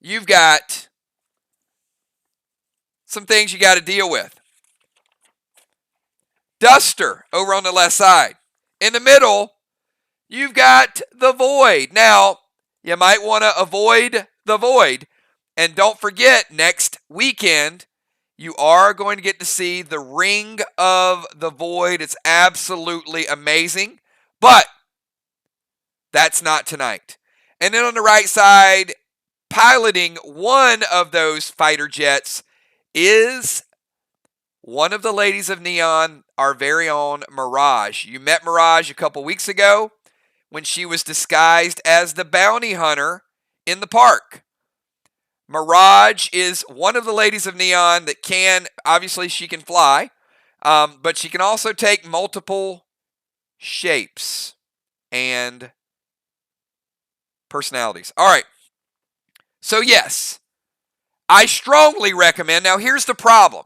you've got some things you got to deal with. Duster over on the left side. In the middle, you've got the Void. Now, you might want to avoid the Void. And don't forget, next weekend, you are going to get to see the Ring of the Void. It's absolutely amazing. But that's not tonight. And then on the right side, piloting one of those fighter jets is one of the ladies of Neon, our very own Mirage. You met Mirage a couple weeks ago when she was disguised as the bounty hunter in the park. Mirage is one of the ladies of Neon that obviously she can fly, but she can also take multiple shapes and personalities. All right. So yes, I strongly recommend. Now here's the problem.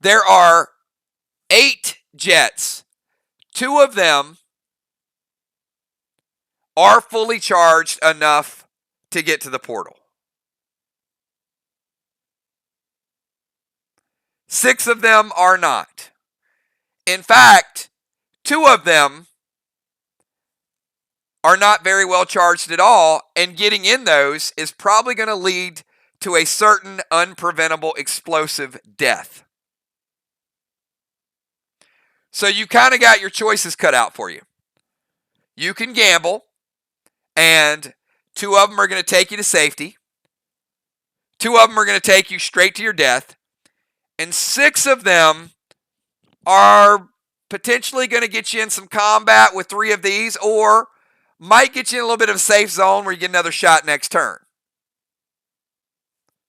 There are 8 jets. 2 of them are fully charged enough to get to the portal. 6 of them are not. In fact, 2 of them are not very well charged at all, and getting in those is probably going to lead to a certain unpreventable explosive death. So you kind of got your choices cut out for you. You can gamble, and 2 of them are going to take you to safety. 2 of them are going to take you straight to your death. and 6 of them are potentially going to get you in some combat with 3 of these, or might get you in a little bit of a safe zone where you get another shot next turn.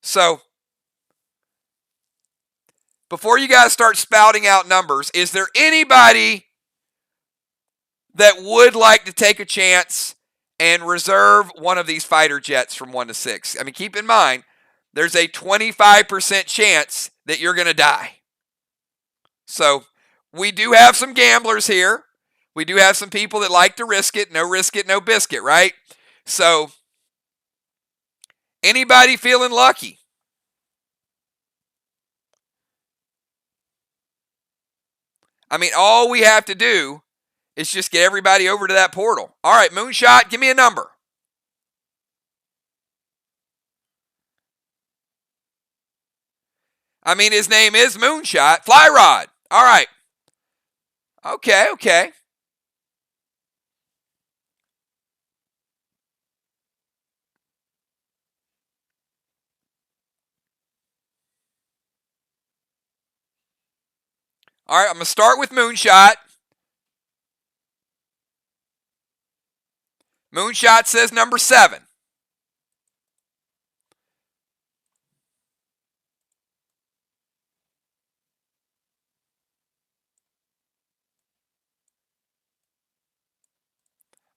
So, before you guys start spouting out numbers, is there anybody that would like to take a chance and reserve one of these fighter jets from 1 to 6? I mean, keep in mind, there's a 25% chance that you're going to die. So, we do have some gamblers here. We do have some people that like to risk it, no biscuit, right? So, anybody feeling lucky? I mean, all we have to do is just get everybody over to that portal. All right, Moonshot, give me a number. I mean, his name is Moonshot. Fly Rod. All right. Okay. All right, I'm going to start with Moonshot. Moonshot says number 7.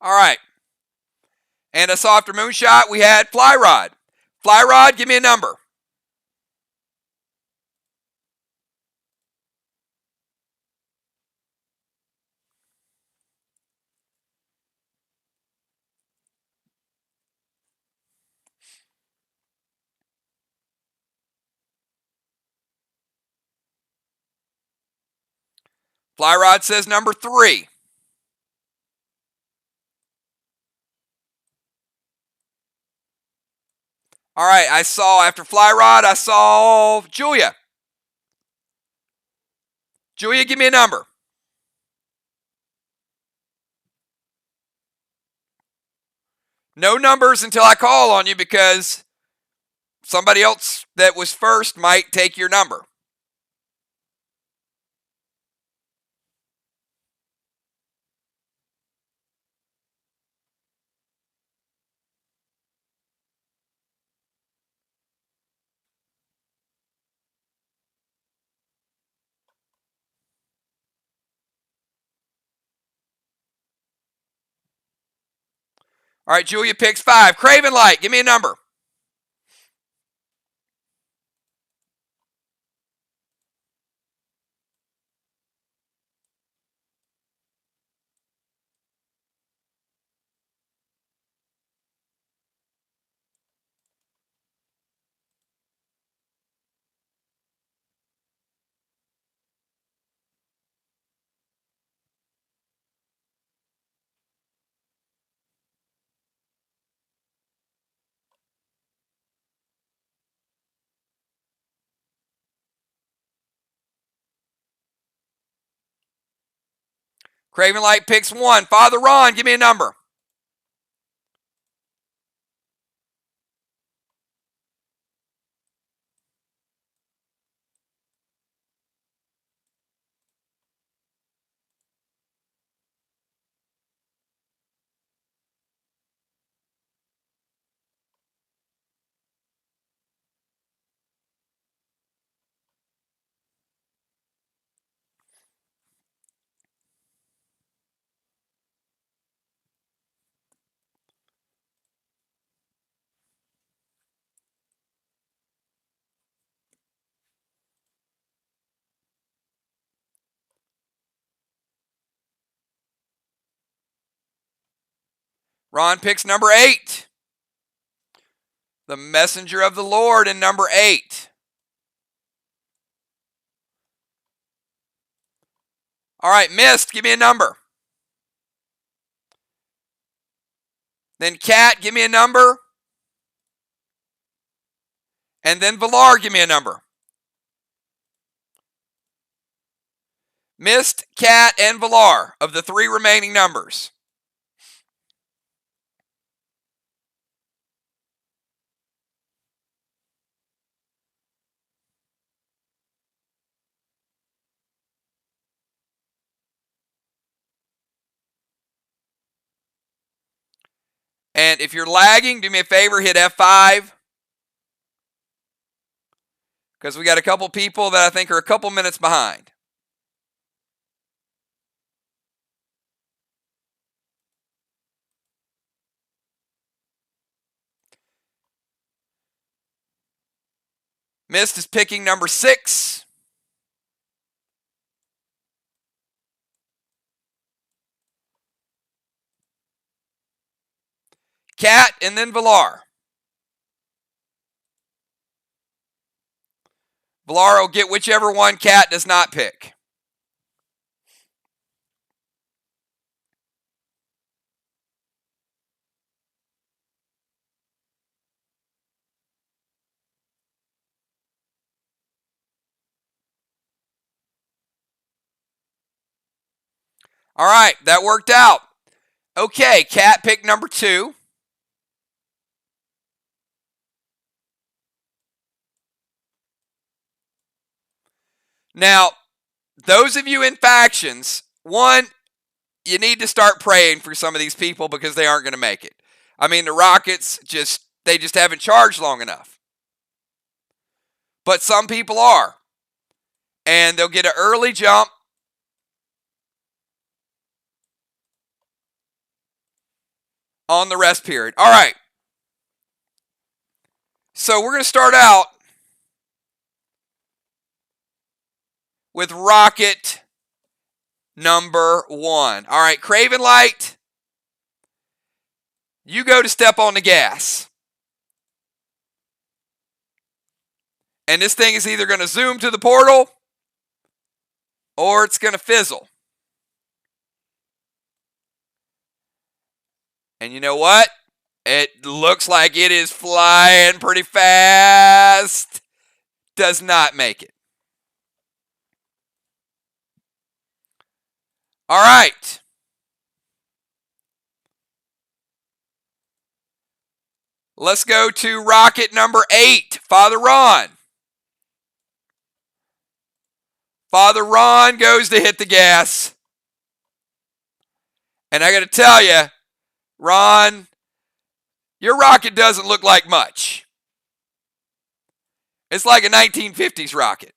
All right. And us after Moonshot, we had Fly Rod. Fly Rod, give me a number. Fly Rod says number 3. All right, I saw, after Fly Rod, I saw Julia. Julia, give me a number. No numbers until I call on you, because somebody else that was first might take your number. All right, Julia picks 5. Craven Light, give me a number. Craven Light picks 1. Father Ron, give me a number. Ron picks number 8. The Messenger of the Lord in number 8. All right, Mist, give me a number. Then Cat, give me a number. And then Valar, give me a number. Mist, Cat, and Valar of the 3 remaining numbers. And if you're lagging, do me a favor, hit F5. Because we got a couple people that I think are a couple minutes behind. Mist is picking number 6. Cat and then Villar. Villar will get whichever one Cat does not pick. All right, that worked out. Okay, Cat picked number 2. Now, those of you in factions, one, you need to start praying for some of these people because they aren't going to make it. I mean, the Rockets they just haven't charged long enough. But some people are. And they'll get an early jump. On the rest period. All right. So we're going to start out with rocket number 1. All right, Craven Light, you go to step on the gas. And this thing is either going to zoom to the portal or it's going to fizzle. And you know what? It looks like it is flying pretty fast. Does not make it. All right. Let's go to rocket number 8, Father Ron. Father Ron goes to hit the gas. And I got to tell you, Ron, your rocket doesn't look like much. It's like a 1950s rocket.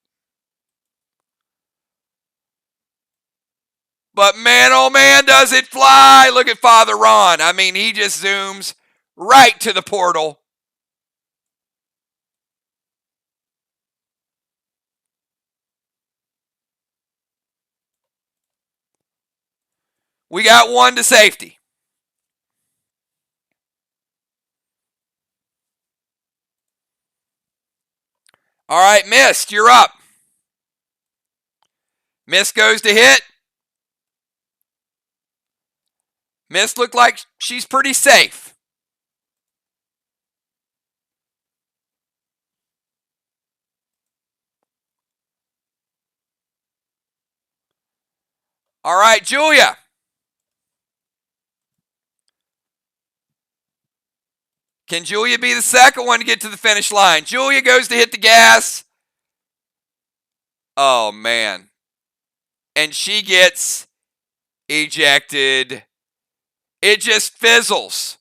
But man, oh man, does it fly. Look at Father Ron. I mean, he just zooms right to the portal. We got one to safety. All right, Mist, you're up. Mist goes to hit. Mist looked like she's pretty safe. All right, Julia. Can Julia be the second one to get to the finish line? Julia goes to hit the gas. Oh, man. And she gets ejected. It just fizzles.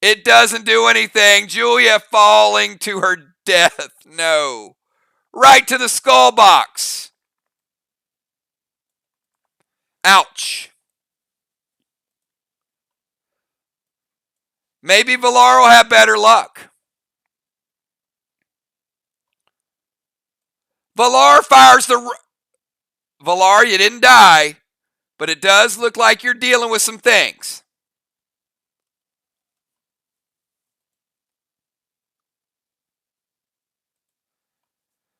It doesn't do anything. Julia falling to her death. No. Right to the skull box. Ouch. Maybe Villar will have better luck. Villar fires the... Villar, you didn't die, but it does look like you're dealing with some things.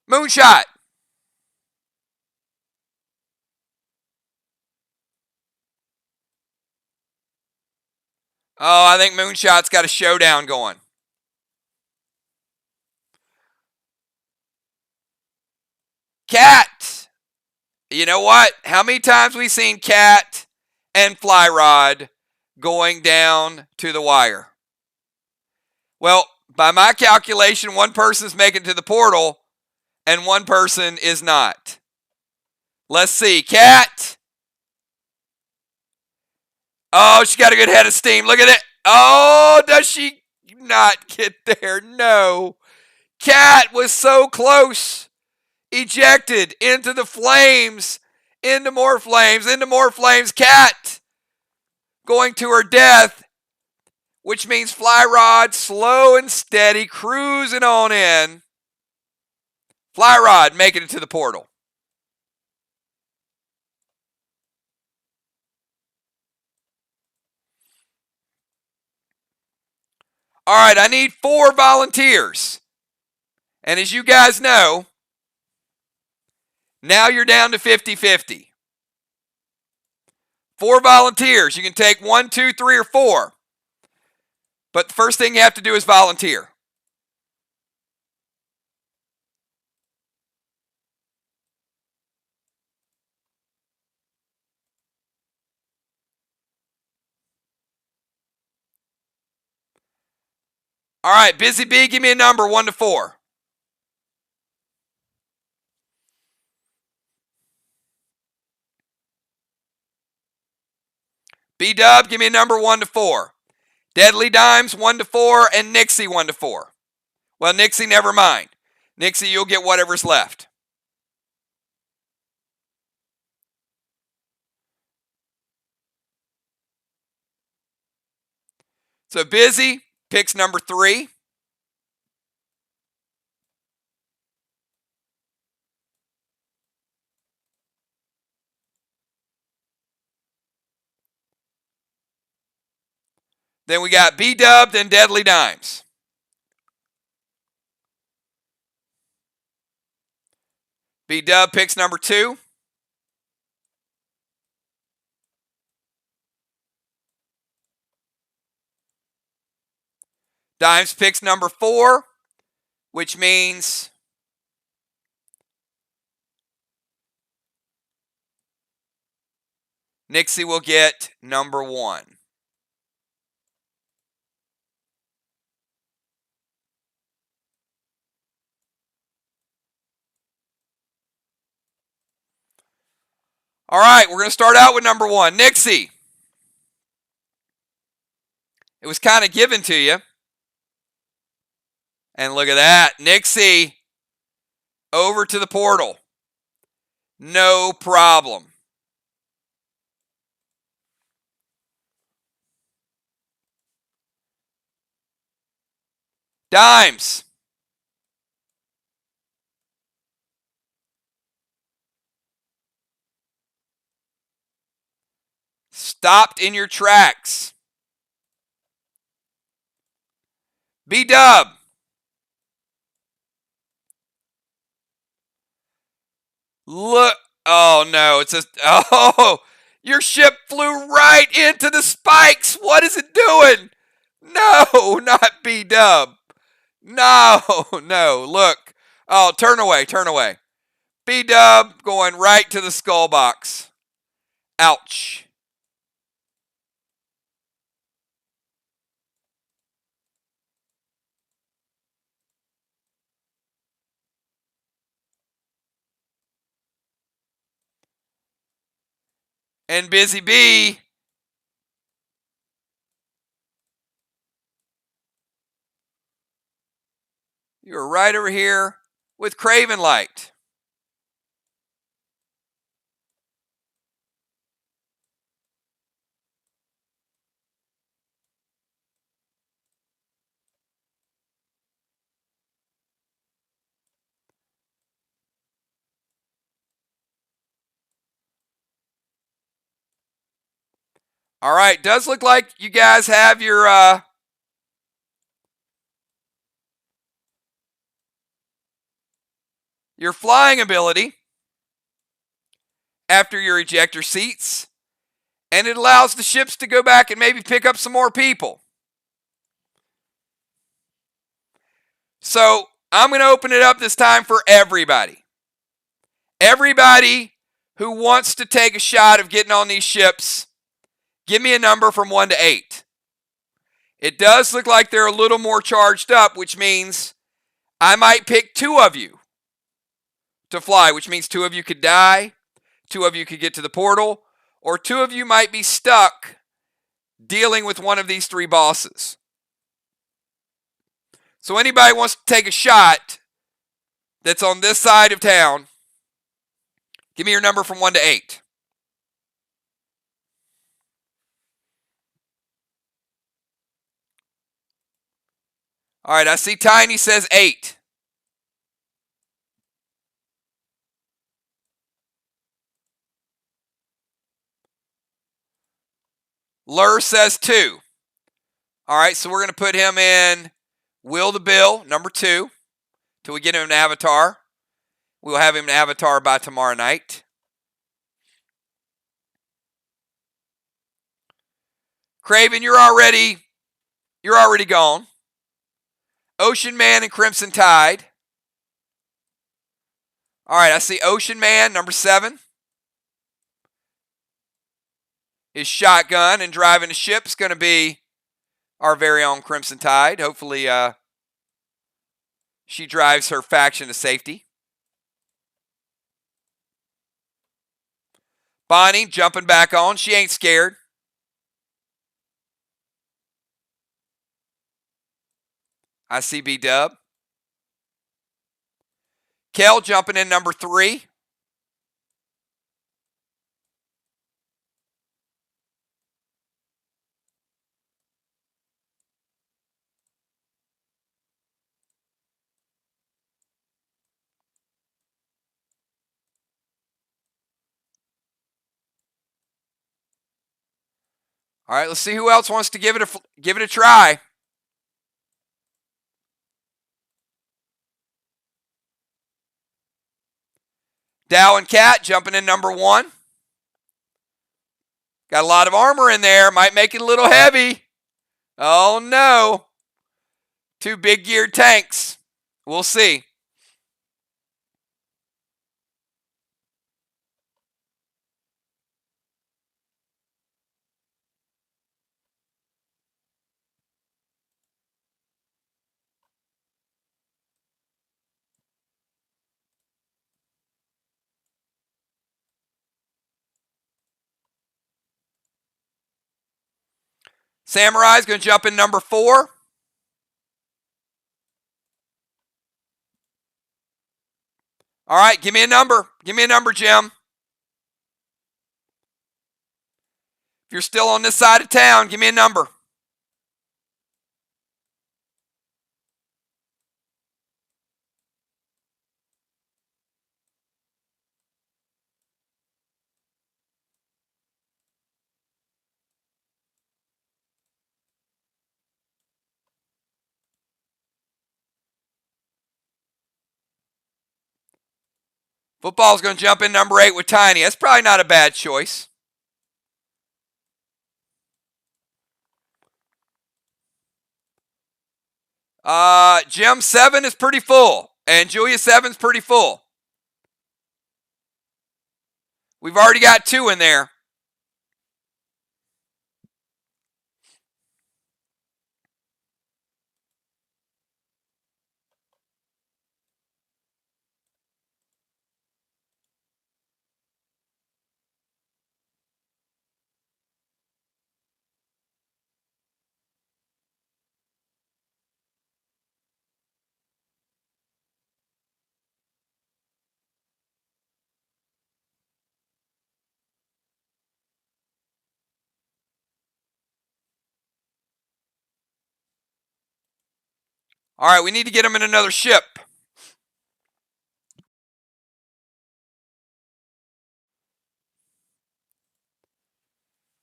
Moonshot. Oh, I think Moonshot's got a showdown going. Cat. You know what? How many times we seen Cat and Fly Rod going down to the wire? Well, by my calculation, one person's making it to the portal and one person is not. Let's see. Cat. Oh, she got a good head of steam. Look at it. Oh, does she not get there? No. Cat was so close. Ejected into the flames. Into more flames. Into more flames. Cat going to her death, which means Fly Rod slow and steady, cruising on in. Fly Rod making it to the portal. All right, I need 4 volunteers. And as you guys know, now you're down to 50-50. 4 volunteers. You can take 1, 2, 3, or 4. But the first thing you have to do is volunteer. All right, Busy Bee, give me a number 1 to 4. B-Dub, give me a number 1 to 4. Deadly Dimes 1 to 4, and Nixie 1 to 4. Well, Nixie, never mind. Nixie, you'll get whatever's left. So Busy picks number 3. Then we got B-Dub, then Deadly Dimes. B-Dub picks number 2. Dimes picks number 4, which means Nixie will get number 1. All right, we're going to start out with number 1. Nixie. It was kind of given to you. And look at that. Nixie over to the portal. No problem. Dimes. Stopped in your tracks. B-Dub. Look. Oh, no. It's just. Oh, your ship flew right into the spikes. What is it doing? No, not B-Dub. No, no. Look. Oh, turn away. Turn away. B-Dub going right to the skull box. Ouch. And Busy Bee. You're right over here with Craven Light. All right, does look like you guys have your flying ability after your ejector seats, and it allows the ships to go back and maybe pick up some more people. So I'm going to open it up this time for everybody. Everybody who wants to take a shot of getting on these ships, give me a number from 1 to 8. It does look like they're a little more charged up, which means I might pick 2 of you to fly, which means 2 of you could die, 2 of you could get to the portal, or 2 of you might be stuck dealing with one of these 3 bosses. So anybody wants to take a shot that's on this side of town, give me your number from 1 to 8. All right, I see Tiny says 8. Lur says 2. All right, so we're going to put him in Will the Bill, number 2, till we get him an avatar. We'll have him an avatar by tomorrow night. Craven, you're already gone. Ocean Man and Crimson Tide. All right, I see Ocean Man, number 7. His shotgun and driving the ship is going to be our very own Crimson Tide. Hopefully, she drives her faction to safety. Bonnie jumping back on. She ain't scared. I see B-Dub. Kel jumping in number 3. All right, let's see who else wants to give it a try. Dow and Cat jumping in number 1. Got a lot of armor in there. Might make it a little heavy. Oh, no. 2 big geared tanks. We'll see. Samurai's going to jump in number 4. All right, give me a number. Give me a number, Jim. If you're still on this side of town, give me a number. Football's going to jump in number 8 with Tiny. That's probably not a bad choice. Jim 7 is pretty full, and Julia 7's pretty full. We've already got 2 in there. All right, we need to get him in another ship.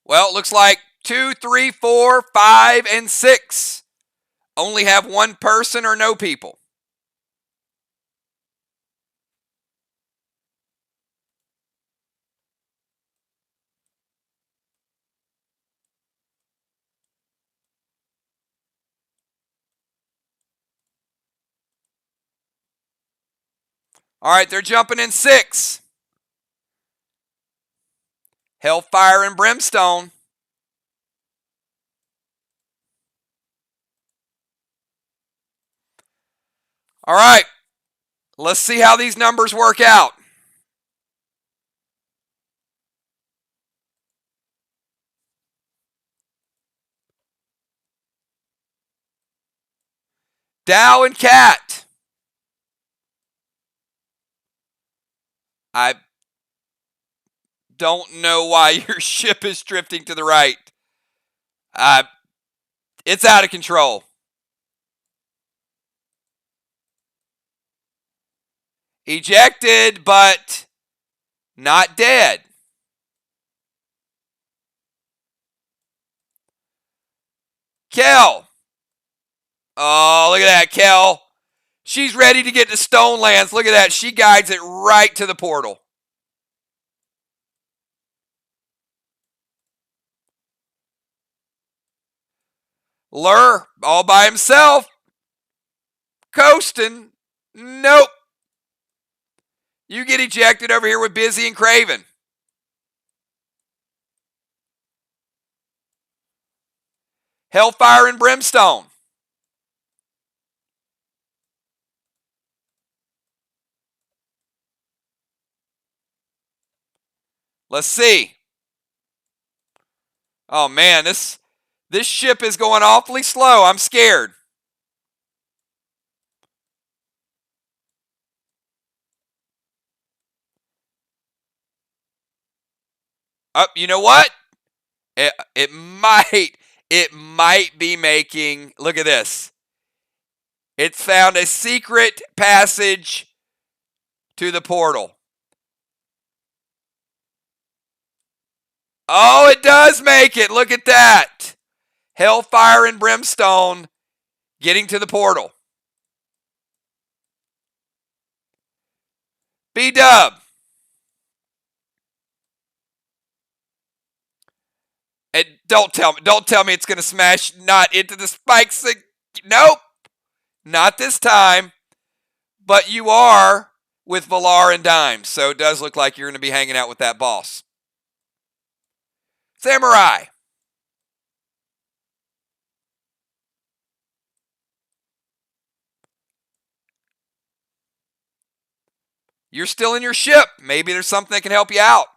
Well, it looks like 2, 3, 4, 5, and 6 only have 1 person or no people. All right, they're jumping in 6. Hellfire and Brimstone. All right, let's see how these numbers work out. Dow and Cat. I don't know why your ship is drifting to the right. It's out of control. Ejected, but not dead. Kel. Oh, look at that, Kel. She's ready to get to Stonelands. Look at that. She guides it right to the portal. Lur, all by himself. Coasting. Nope. You get ejected over here with Busy and Craven. Hellfire and Brimstone. Let's see. Oh man, this ship is going awfully slow. I'm scared. You know what? It might be making. Look at this. It's found a secret passage to the portal. Oh, it does make it. Look at that. Hellfire and Brimstone getting to the portal. B-Dub. Don't tell me it's going to smash not into the spikes. Nope. Not this time. But you are with Valar and Dimes, so it does look like you're going to be hanging out with that boss. Samurai. You're still in your ship. Maybe there's something that can help you out.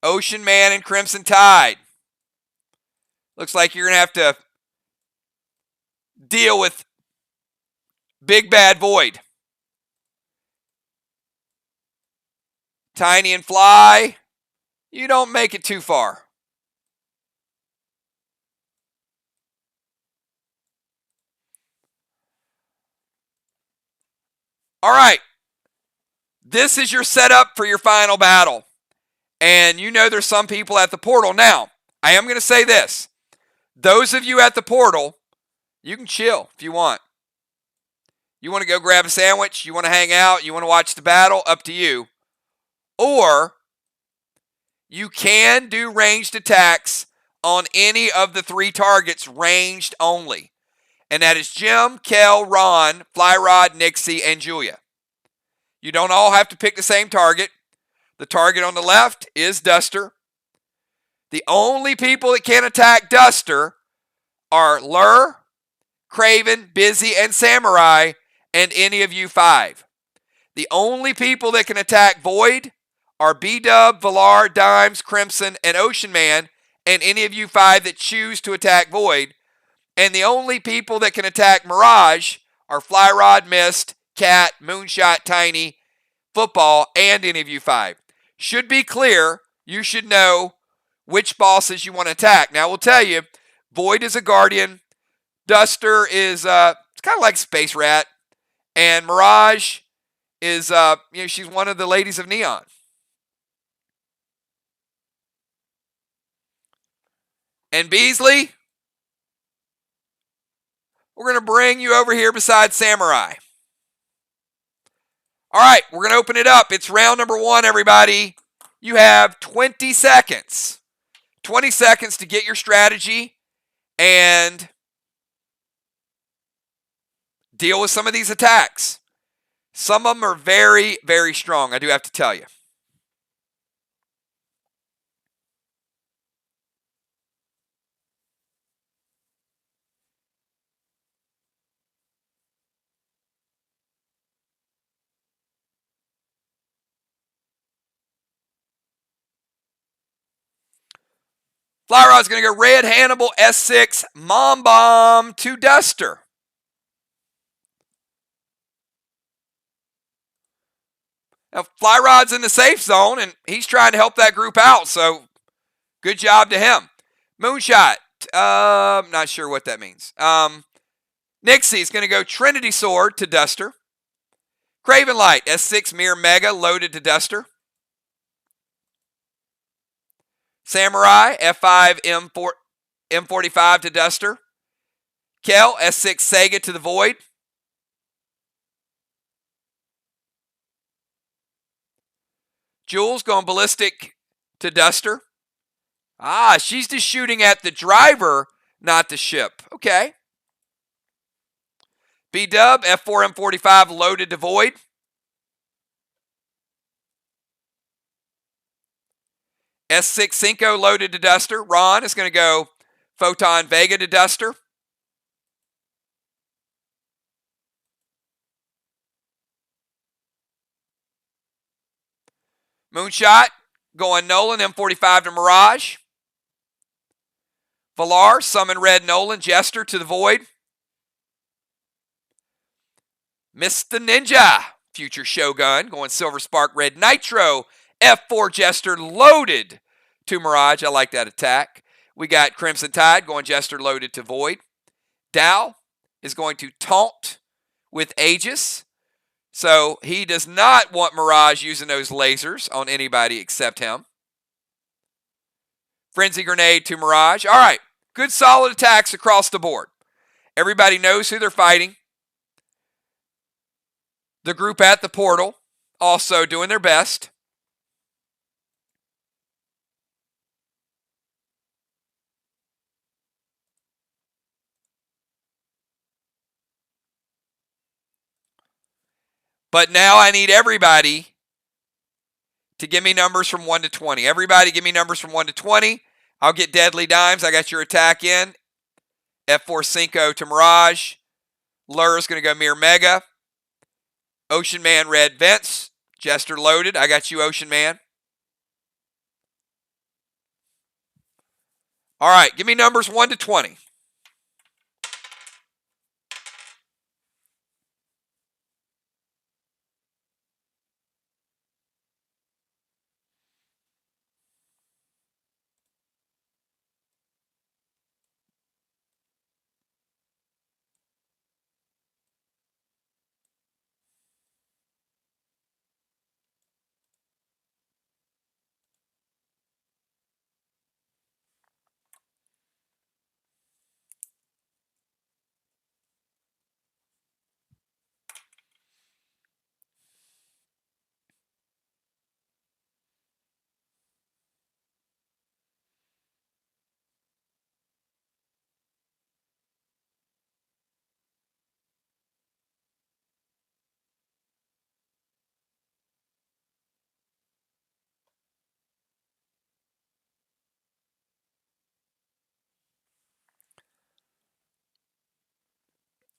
Ocean Man and Crimson Tide. Looks like you're going to have to deal with Big Bad Void. Tiny and Fly. You don't make it too far. All right. This is your setup for your final battle. And you know there's some people at the portal. Now, I am going to say this. Those of you at the portal, you can chill if you want. You want to go grab a sandwich, you want to hang out, you want to watch the battle, up to you. Or you can do ranged attacks on any of the 3 targets, ranged only. And that is Jim, Kel, Ron, Flyrod, Nixie, and Julia. You don't all have to pick the same target. The target on the left is Duster. The only people that can attack Duster are Lur, Craven, Busy, and Samurai, and any of you 5. The only people that can attack Void are B-Dub, Valar, Dimes, Crimson, and Ocean Man, and any of you 5 that choose to attack Void. And the only people that can attack Mirage are Flyrod, Mist, Cat, Moonshot, Tiny, Football, and any of you 5. Should be clear. You should know which bosses you want to attack. Now, we'll tell you, Void is a Guardian. Duster is it's kind of like Space Rat. And Mirage is, she's one of the ladies of Neon. And Beasley, we're going to bring you over here beside Samurai. All right, we're going to open it up. It's round number 1, everybody. You have 20 seconds. 20 seconds to get your strategy and deal with some of these attacks. Some of them are very, very strong, I do have to tell you. Fly Rod's going to go Red Hannibal S6 Mom Bomb to Duster. Now, Fly Rod's in the safe zone, and he's trying to help that group out, so good job to him. Moonshot, not sure what that means. Nixie's going to go Trinity Sword to Duster. Craven Light, S6 Mirror Mega, loaded to Duster. Samurai, F5 M45 to Duster. Kel, S6 Sega to the Void. Jules going Ballistic to Duster. She's just shooting at the driver, not the ship. Okay. B-Dub, F4 M45 loaded to Void. S6 Cinco loaded to Duster. Ron is going to go Photon Vega to Duster. Moonshot going Nolan M45 to Mirage. Valar, Summon Red Nolan, Jester to the Void. Mr. Ninja, Future Shogun, going Silver Spark Red Nitro, F4 Jester loaded to Mirage. I like that attack. We got Crimson Tide going Jester loaded to Void. Dow is going to taunt with Aegis. So he does not want Mirage using those lasers on anybody except him. Frenzy Grenade to Mirage. All right, good solid attacks across the board. Everybody knows who they're fighting. The group at the portal also doing their best. But now I need everybody to give me numbers from 1 to 20. Everybody give me numbers from 1 to 20. I'll get Deadly Dimes. I got your attack in. F4 Cinco to Mirage. Lur's going to go Mirror Mega. Ocean Man Red Vents. Jester loaded. I got you, Ocean Man. All right, give me numbers 1 to 20.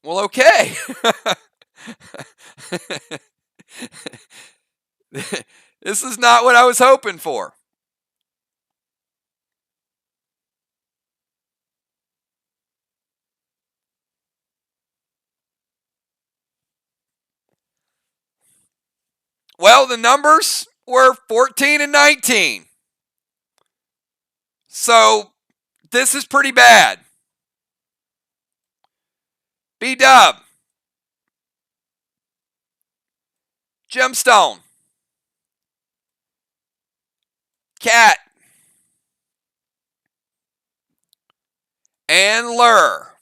Well, okay. This is not what I was hoping for. Well, the numbers were 14 and 19. So this is pretty bad. B-Dub. Gemstone. Cat. And Lur.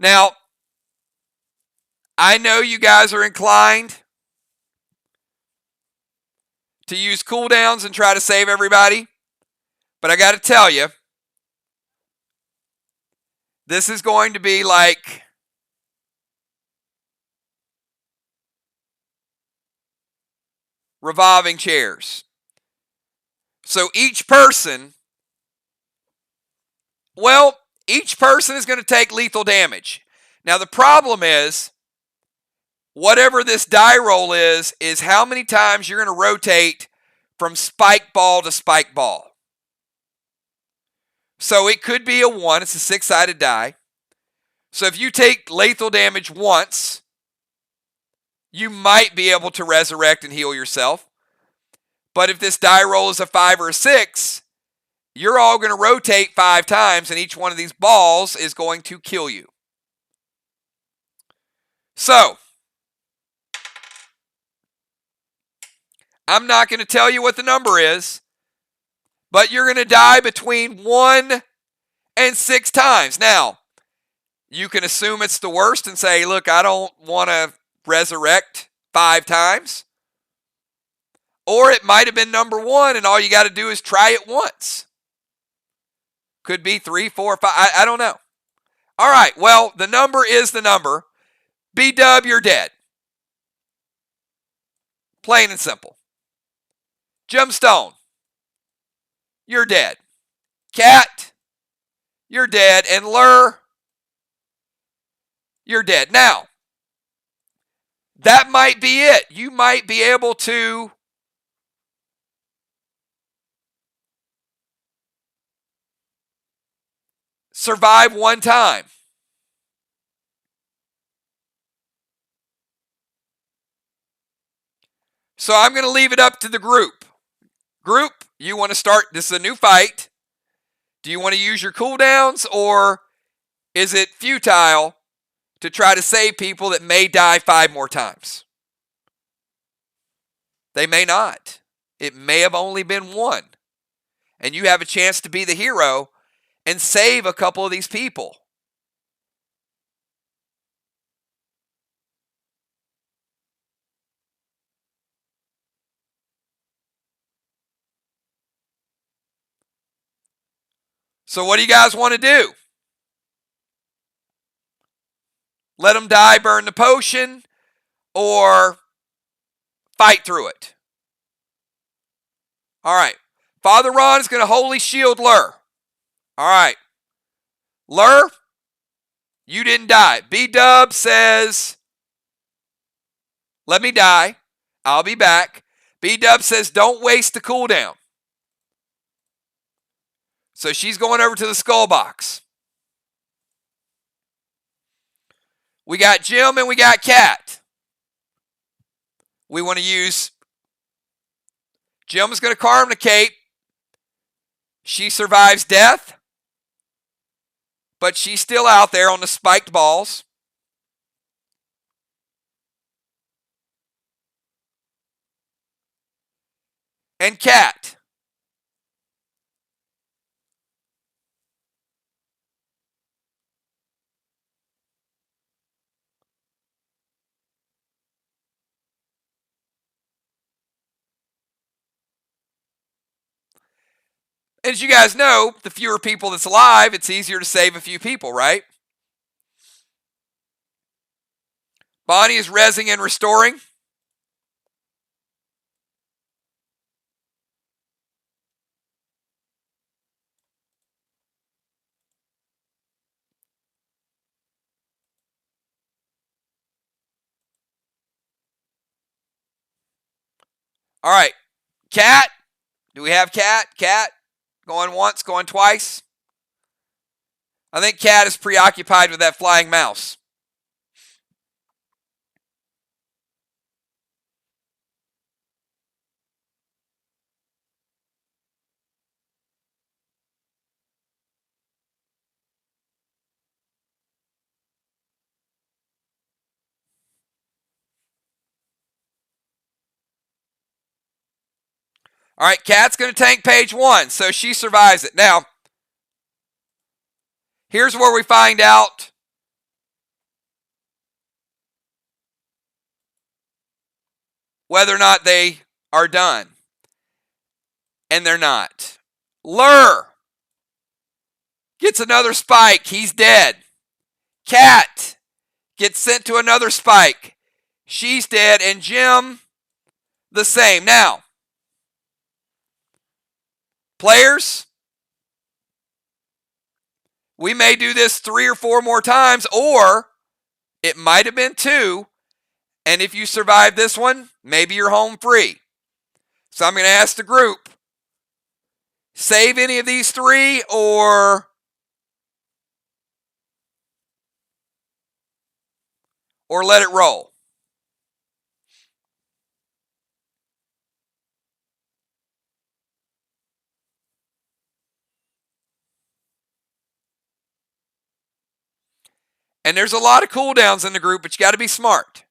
Now, I know you guys are inclined to use cooldowns and try to save everybody, but I got to tell you, this is going to be like revolving chairs. So each person is going to take lethal damage. Now the problem is, whatever this die roll is how many times you're going to rotate from spike ball to spike ball. So it could be a 1. It's a 6-sided die. So if you take lethal damage once, you might be able to resurrect and heal yourself. But if this die roll is a 5 or a 6, you're all going to rotate 5 times, and each one of these balls is going to kill you. So, I'm not going to tell you what the number is, but you're going to die between 1 and 6 times. Now, you can assume it's the worst and say, look, I don't want to resurrect 5 times. Or it might have been number 1, and all you got to do is try it once. Could be 3, 4, 5. I don't know. All right, well, the number is the number. B-Dub, you're dead. Plain and simple. Gemstone, you're dead. Cat, you're dead. And Lur, you're dead. Now, that might be it. You might be able to survive one time. So I'm going to leave it up to the group. Group, you want to start, this is a new fight. Do you want to use your cooldowns, or is it futile to try to save people that may die 5 more times? They may not. It may have only been 1. And you have a chance to be the hero and save a couple of these people. So what do you guys want to do? Let them die, burn the potion, or fight through it? All right. Father Ron is going to Holy Shield Lur. All right. Lur, you didn't die. B-Dub says, let me die. I'll be back. B-Dub says, don't waste the cooldown. So she's going over to the skull box. We got Jim and we got Cat. We want to use, Jim's going to Karm the Cape. She survives death, but she's still out there on the spiked balls. And Cat. As you guys know, the fewer people that's alive, it's easier to save a few people, right? Bonnie is rezzing and restoring. All right. Cat. Do we have Cat? Cat. Going once, going twice. I think Cat is preoccupied with that flying mouse. All right, Cat's going to tank page 1, so she survives it. Now, here's where we find out whether or not they are done. And they're not. Lur gets another spike. He's dead. Cat gets sent to another spike. She's dead. And Jim, the same. Now, players, we may do this 3 or 4 more times, or It might have been 2. And if you survive this one, maybe you're home free. So I'm going to ask the group, save any of these 3 or let it roll. And there's a lot of cooldowns in the group, but you got to be smart.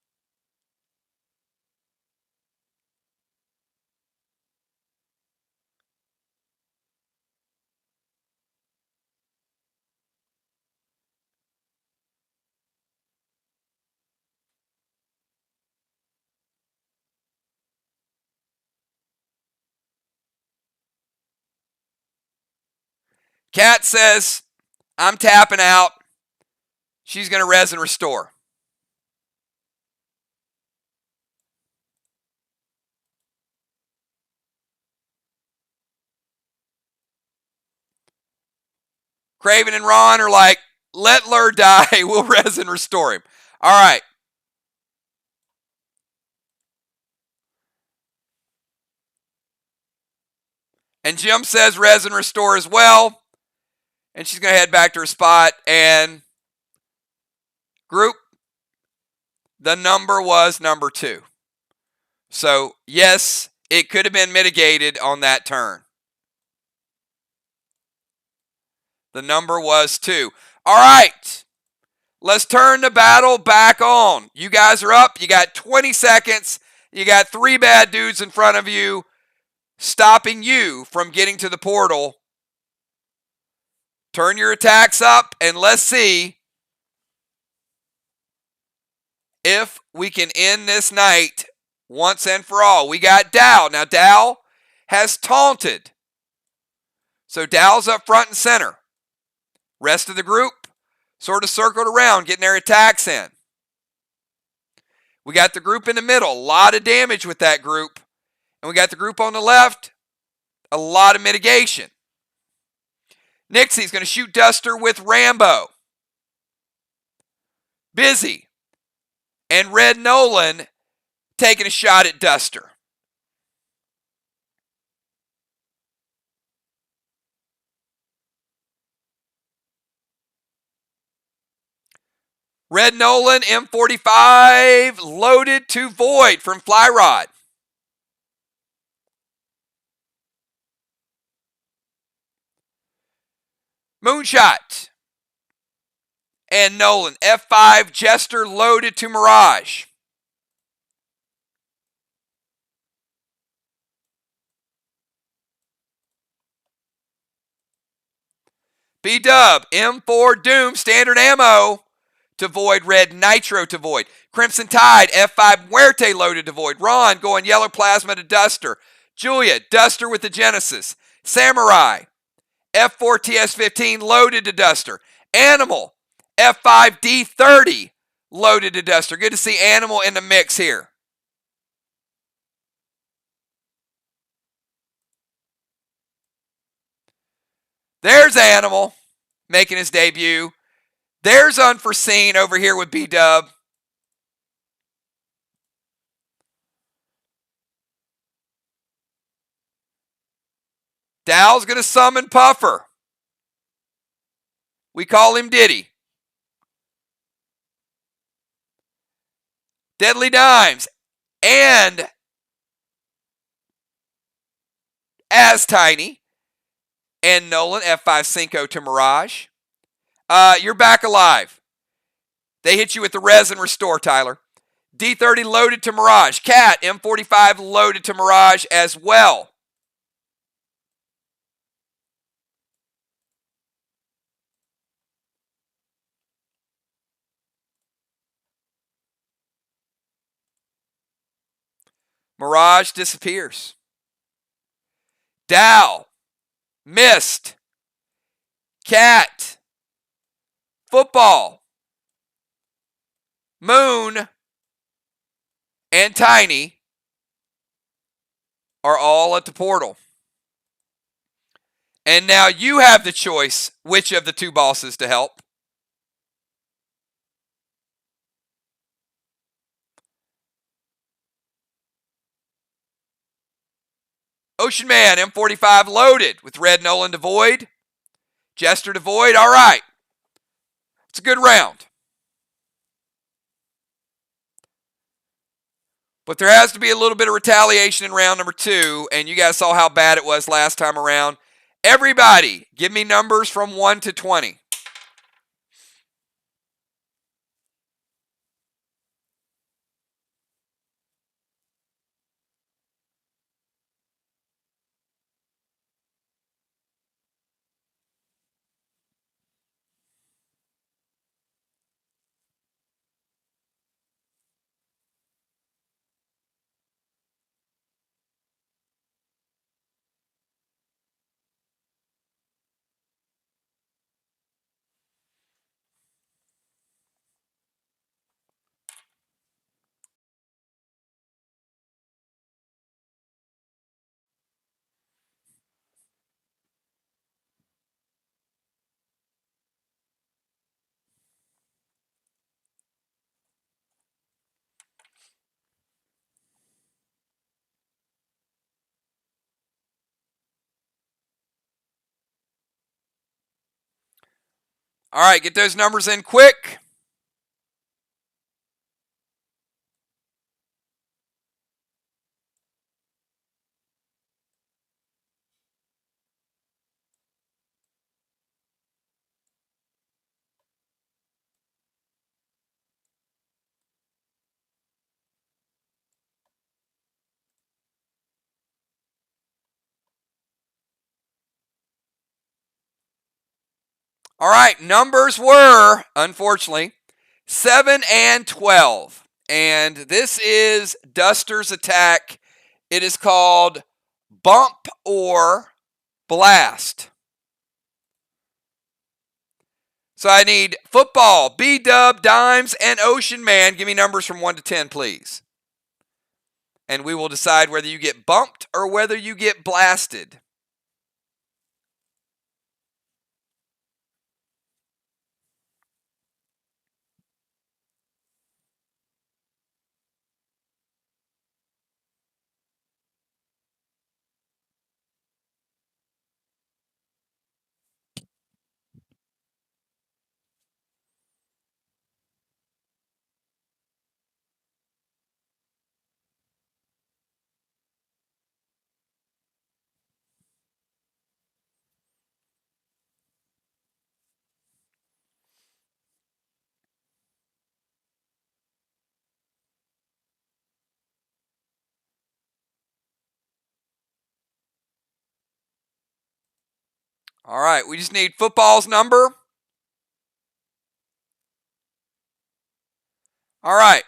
Kat says, I'm tapping out. She's going to res and restore. Craven and Ron are like, let Lur die. We'll res and restore him. All right. And Jim says res and restore as well. And she's going to head back to her spot. And group, the number was number 2. So, yes, it could have been mitigated on that turn. The number was 2. All right. Let's turn the battle back on. You guys are up. You got 20 seconds. You got 3 bad dudes in front of you, stopping you from getting to the portal. Turn your attacks up, and let's see if we can end this night once and for all. We got Dow. Now, Dow has taunted. So Dow's up front and center. Rest of the group sort of circled around, getting their attacks in. We got the group in the middle. A lot of damage with that group. And we got the group on the left. A lot of mitigation. Nixie's going to shoot Duster with Rambo. Busy. And Red Nolan taking a shot at Duster. Red Nolan, M45, loaded to Void from Flyrod. Moonshot. And Nolan, F5, Jester, loaded to Mirage. B-Dub, M4, Doom, standard ammo to Void, Red Nitro to Void. Crimson Tide, F5 Muerte loaded to Void. Ron going Yellow Plasma to Duster. Julia, Duster with the Genesis. Samurai, F4 TS15 loaded to Duster. Animal, F5 D30 loaded to Duster. Good to see Animal in the mix here. There's Animal making his debut. There's Unforeseen over here with B-Dub. Dow's going to summon Puffer. We call him Diddy. Deadly Dimes and As Tiny and Nolan, F5 Cinco to Mirage. You're back alive. They hit you with the res and restore, Tyler. D30 loaded to Mirage. Cat, M45 loaded to Mirage as well. Mirage disappears. Dow, Mist, Cat, Football, Moon, and Tiny are all at the portal. And now you have the choice which of the 2 bosses to help. Ocean Man, M45 loaded with Red Nolan to void. Jester to void. All right. It's a good round. But there has to be a little bit of retaliation in round number 2, and you guys saw how bad it was last time around. Everybody, give me numbers from 1 to 20. All right, get those numbers in quick. All right, numbers were, unfortunately, 7 and 12. And this is Duster's attack. It is called Bump or Blast. So I need football, B-Dub, Dimes, and Ocean Man. Give me numbers from 1 to 10, please. And we will decide whether you get bumped or whether you get blasted. All right, we just need football's number. All right,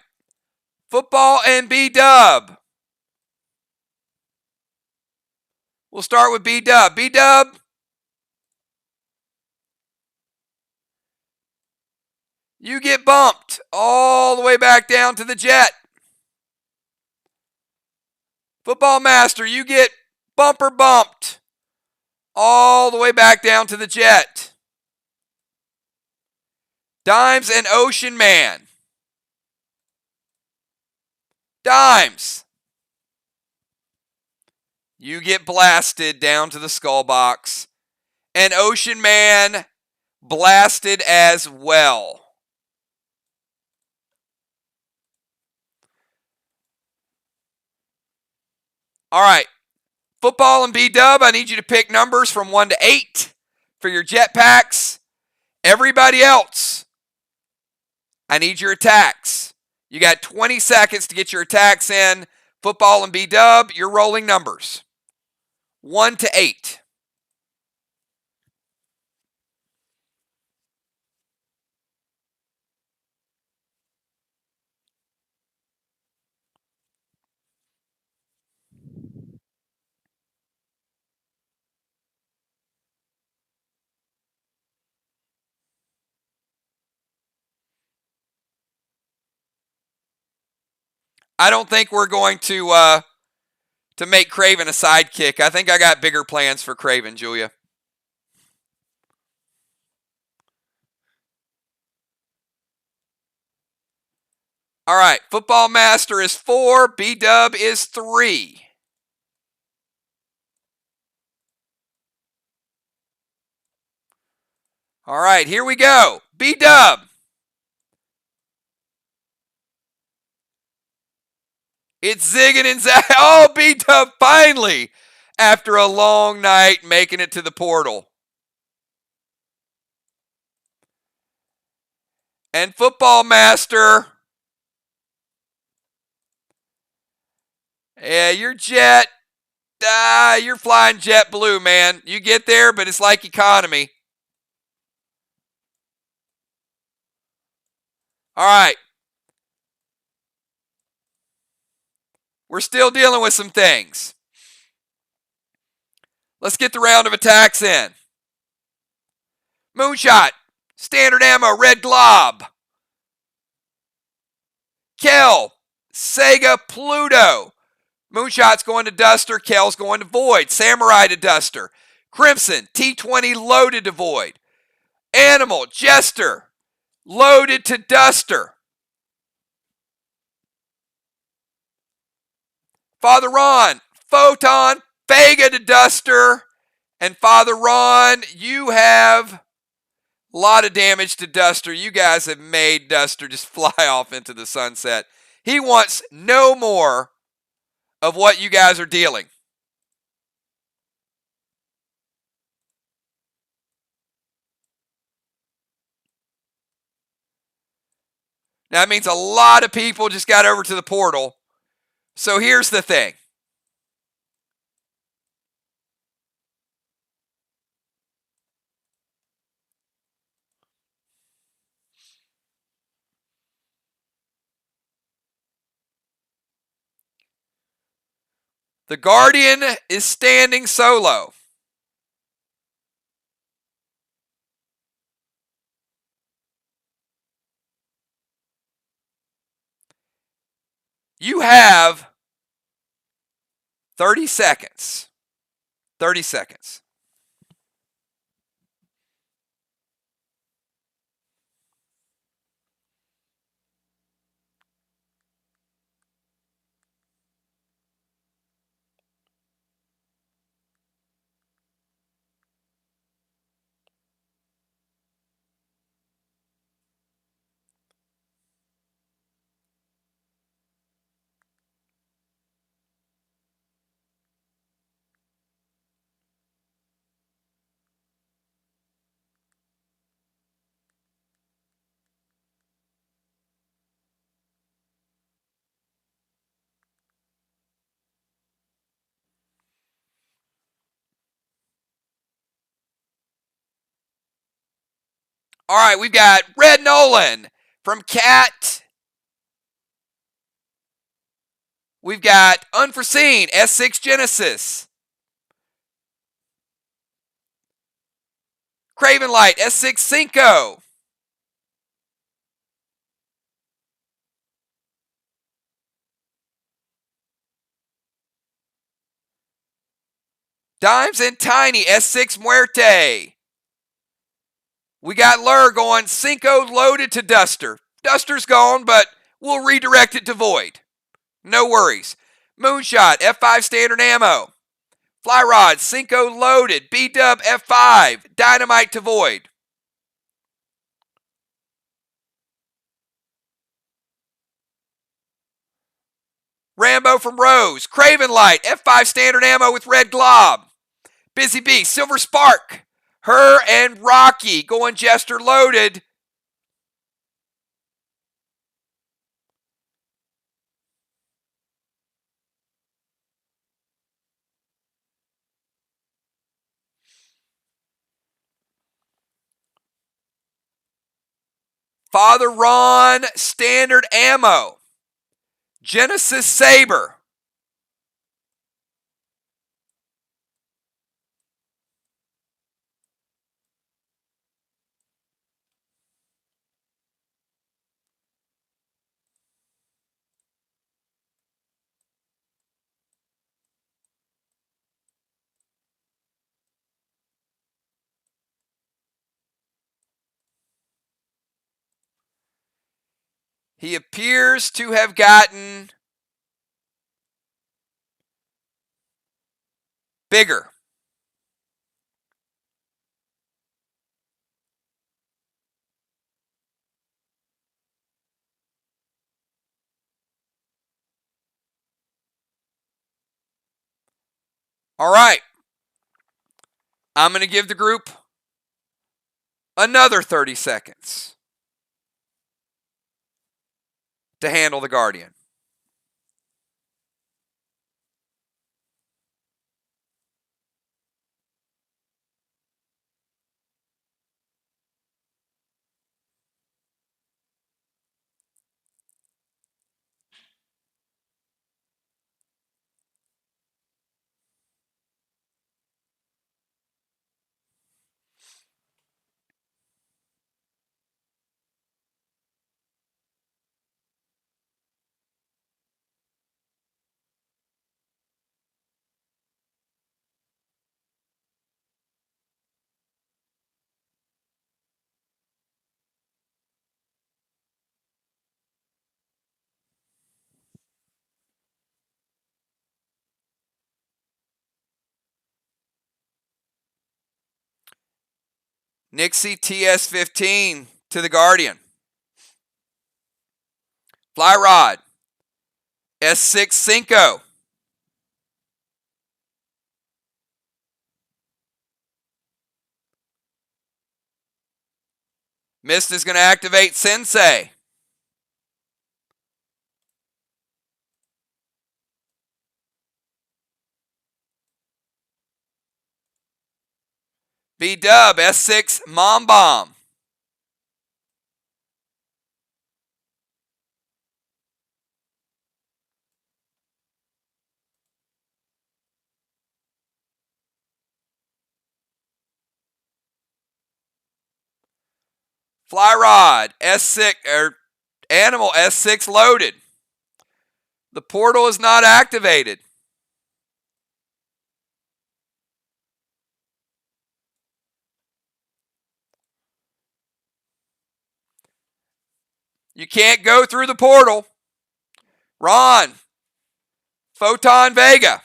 football and B-Dub. We'll start with B-Dub. B-Dub, you get bumped all the way back down to the jet. Football Master, you get bumper bumped all the way back down to the jet. Dimes and Ocean Man. Dimes, you get blasted down to the skull box. And Ocean Man, blasted as well. All right, football and B-Dub, I need you to pick numbers from 1 to 8 for your jetpacks. Everybody else, I need your attacks. You got 20 seconds to get your attacks in. Football and B-Dub, you're rolling numbers. 1 to 8. I don't think we're going to make Craven a sidekick. I think I got bigger plans for Craven, Julia. All right, Football Master is 4, B-Dub is 3. All right, here we go. B-Dub. It's zigging and zagging. Oh, B-Dub finally, after a long night, making it to the portal. And Football Master. Yeah, you're jet. You're flying JetBlue, man. You get there, but it's like economy. All right. We're still dealing with some things. Let's get the round of attacks in. Moonshot. Standard ammo, red glob. Kel. Sega Pluto. Moonshot's going to Duster. Kel's going to Void. Samurai to Duster. Crimson. T20 loaded to Void. Animal. Jester. Loaded to Duster. Father Ron. Photon. Vega to Duster. And Father Ron, you have a lot of damage to Duster. You guys have made Duster just fly off into the sunset. He wants no more of what you guys are dealing. Now, that means a lot of people just got over to the portal. So here's the thing. The Guardian is standing solo. You have 30 seconds. 30 seconds. All right, we've got Red Nolan from Cat. We've got Unforeseen, S6 Genesis. Craven Light, S6 Cinco. Dimes and Tiny, S6 Muerte. We got Lur going Cinco loaded to Duster. Duster's gone, but we'll redirect it to Void. No worries. Moonshot, F5 standard ammo. Fly Rod, Cinco loaded. B-Dub, F5. Dynamite to Void. Rambo from Rose. Craven Light, F5 standard ammo with red glob. Busy Bee, Silver Spark. Her and Rocky going Jester loaded. Father Ron, standard ammo. Genesis Saber. He appears to have gotten bigger. All right. I'm going to give the group another 30 seconds to handle the Guardian. Nixie TS15 to the Guardian. Fly Rod S6 Cinco. Mist is going to activate Sensei. B-Dub S6 Mom Bomb. Fly Rod S6 Animal S6 loaded. The portal is not activated. You can't go through the portal. Ron, Photon Vega.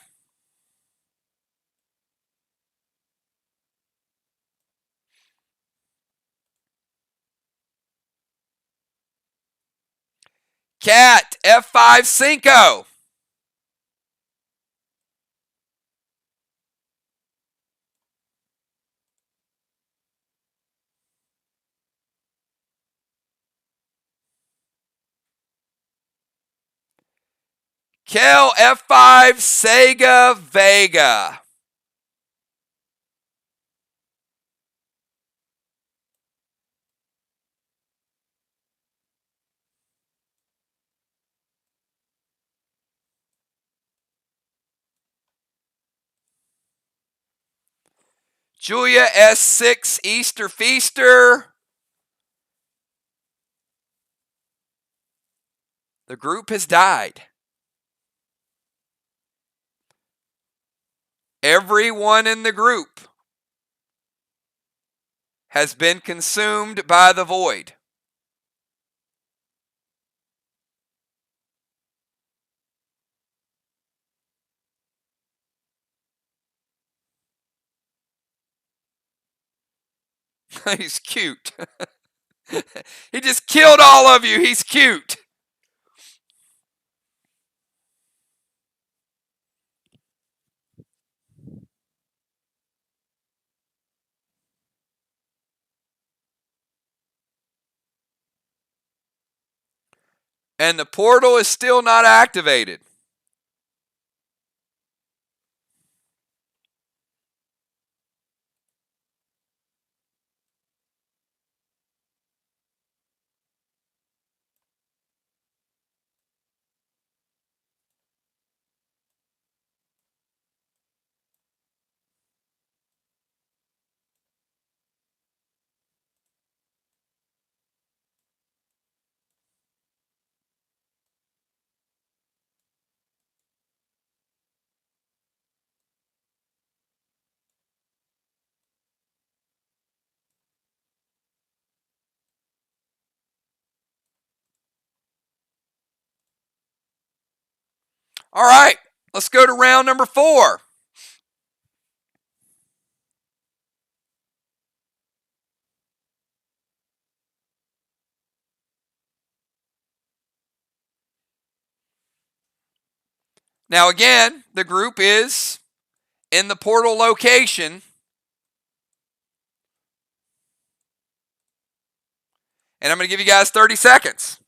Cat F5 Cinco. Kel F5 Sega Vega. Julia S6 Easter Feaster. The group has died. Everyone in the group has been consumed by the void. He's cute. He just killed all of you. He's cute. And the portal is still not activated. All right, let's go to round number 4. Now again, the group is in the portal location. And I'm going to give you guys 30 seconds.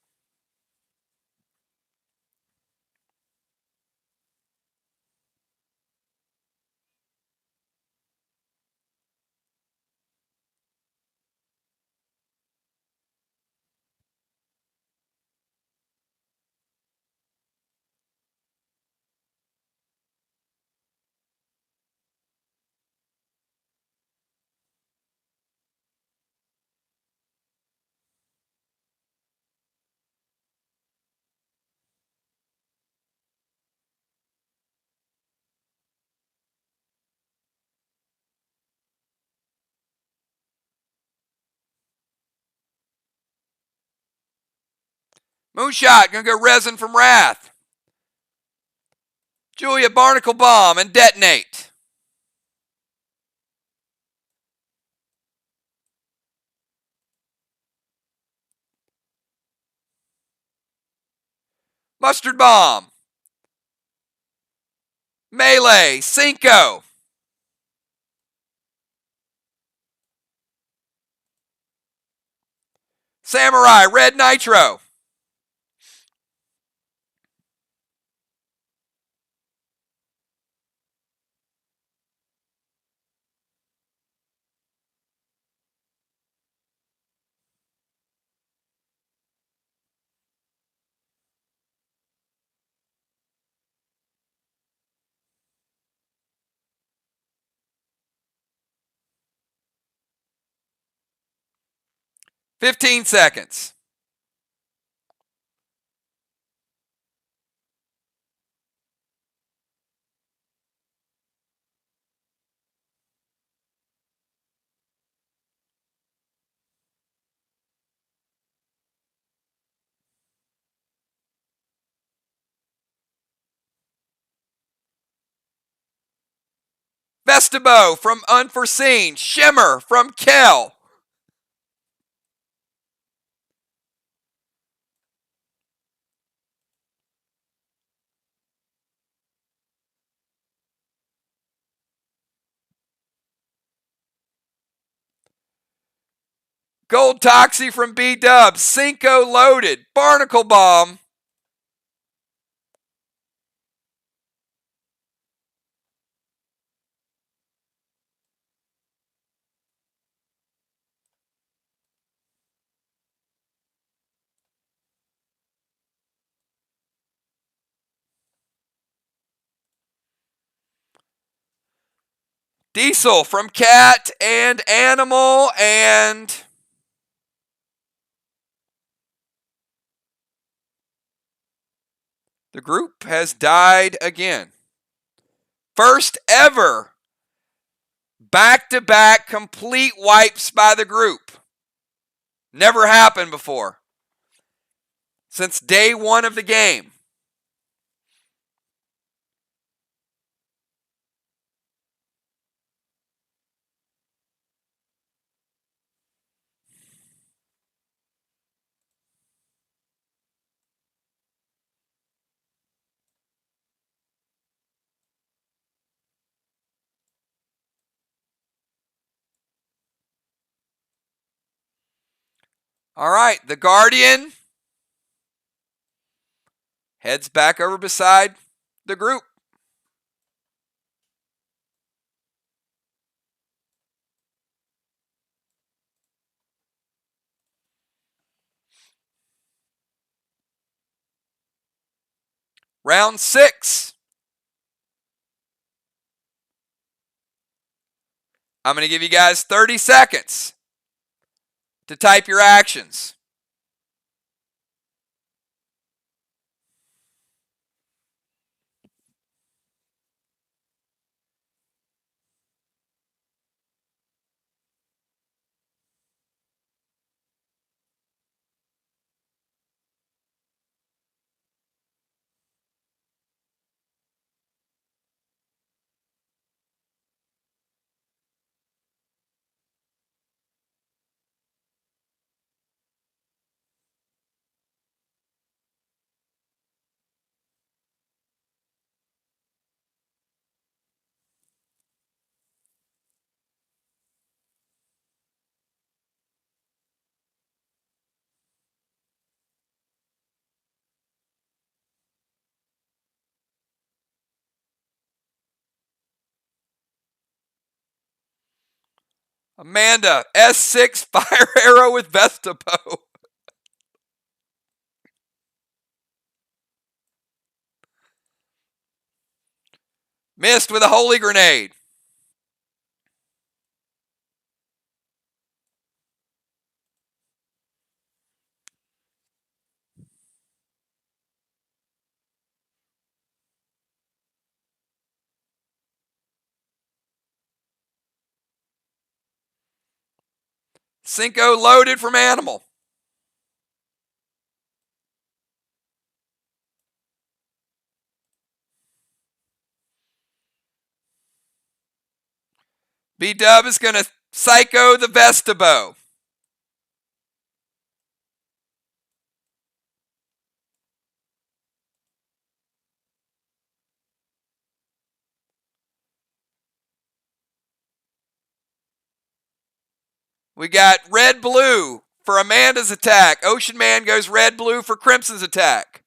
Moonshot, going to go Resin from Wrath. Julia, Barnacle Bomb, and Detonate. Mustard Bomb. Melee, Cinco. Samurai, Red Nitro. $15 seconds. Vestabo from Unforeseen. Shimmer from Kel. Gold Toxie from B-Dub. Cinco loaded. Barnacle Bomb. Diesel from Cat and Animal, and the group has died again. First ever back-to-back complete wipes by the group. Never happened before. Since day one of the game. All right, the Guardian heads back over beside the group. Round 6. I'm going to give you guys 30 seconds to type your actions. Amanda, S6 fire arrow with Vesta bow. Missed with a holy grenade. Cinco loaded from animal. B-Dub is going to psycho the Vesta bow. We got red-blue for Amanda's attack. Ocean Man goes red-blue for Crimson's attack.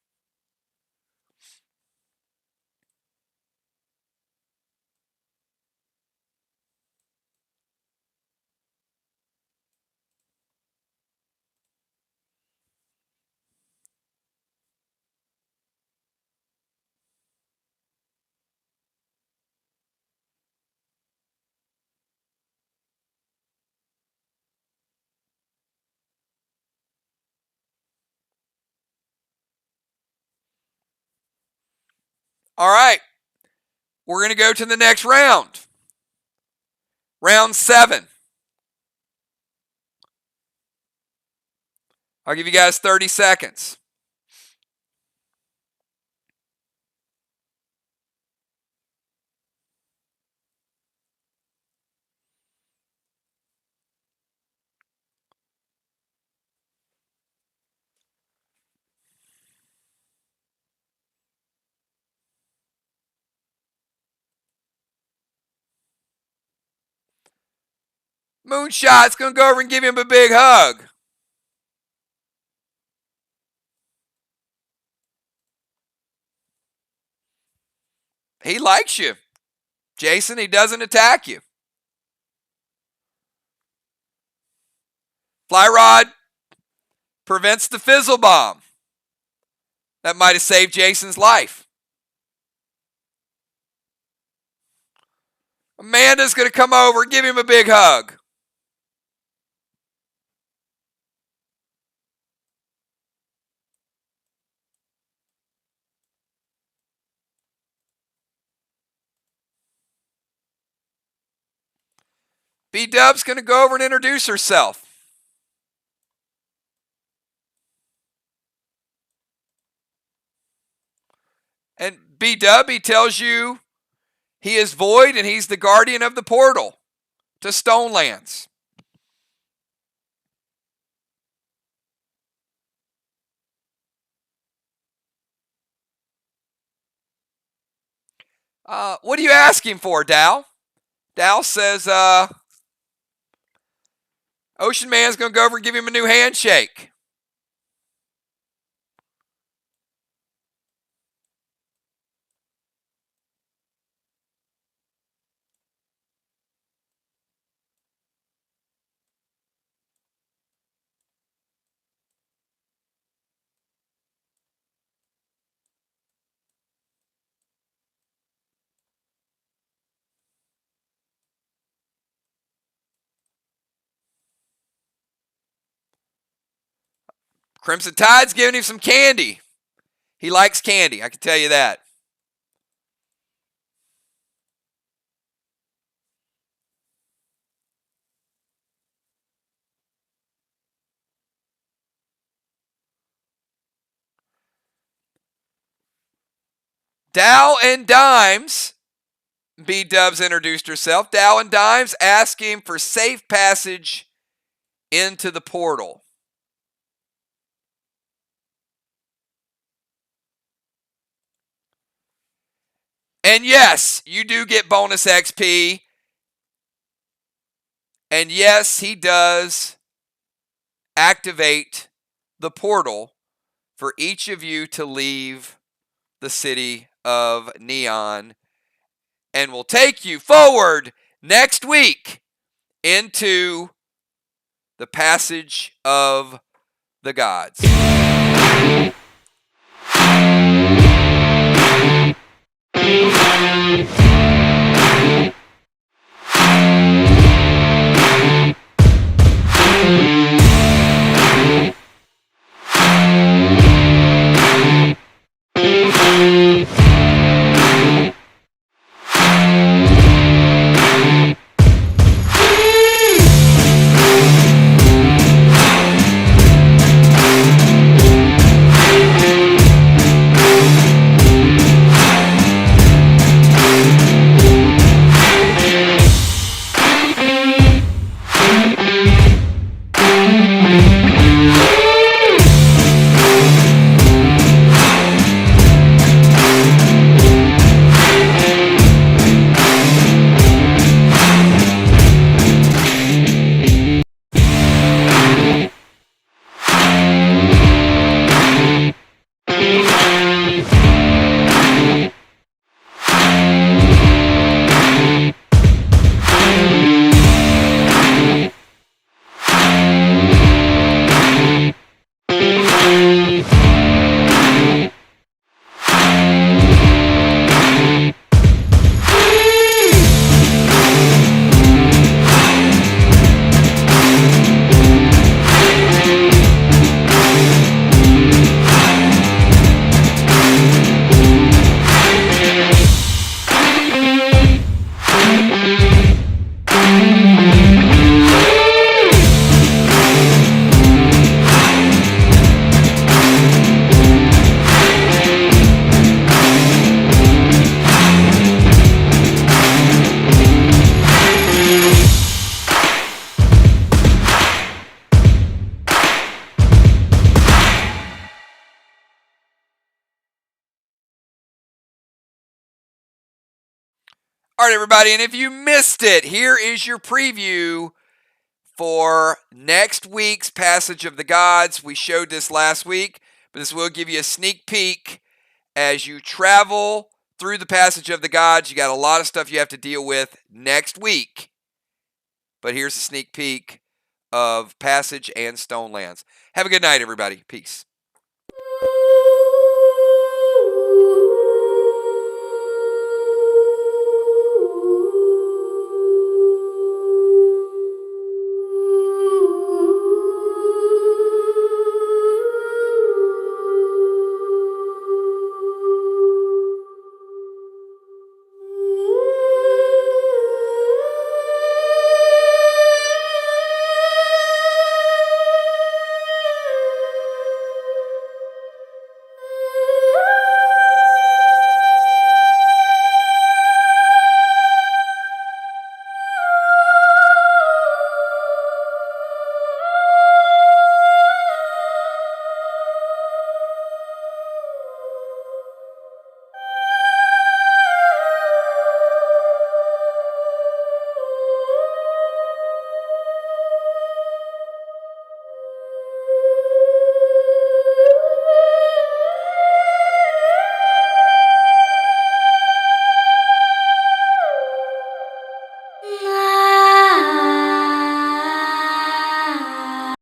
All right. We're going to go to the next round. Round 7. I'll give you guys 30 seconds. Moonshot's going to go over and give him a big hug. He likes you. Jason, he doesn't attack you. Fly Rod prevents the fizzle bomb. That might have saved Jason's life. Amanda's going to come over and give him a big hug. B-Dub's going to go over and introduce herself. And B-Dub, he tells you he is void and he's the guardian of the portal to Stonelands. What are you asking for, Dal? Dal says, Ocean Man's going to go over and give him a new handshake. Crimson Tide's giving him some candy. He likes candy, I can tell you that. Dow and Dimes, B-Dubs introduced herself. Dow and Dimes asking for safe passage into the portal. And yes, you do get bonus XP. And yes, he does activate the portal for each of you to leave the city of Neon, and will take you forward next week into the passage of the gods. All right, everybody, and if you missed it, here is your preview for next week's Passage of the Gods. We showed this last week, but this will give you a sneak peek as you travel through the Passage of the Gods. You got a lot of stuff you have to deal with next week, but here's a sneak peek of Passage and Stone Lands. Have a good night, everybody. Peace.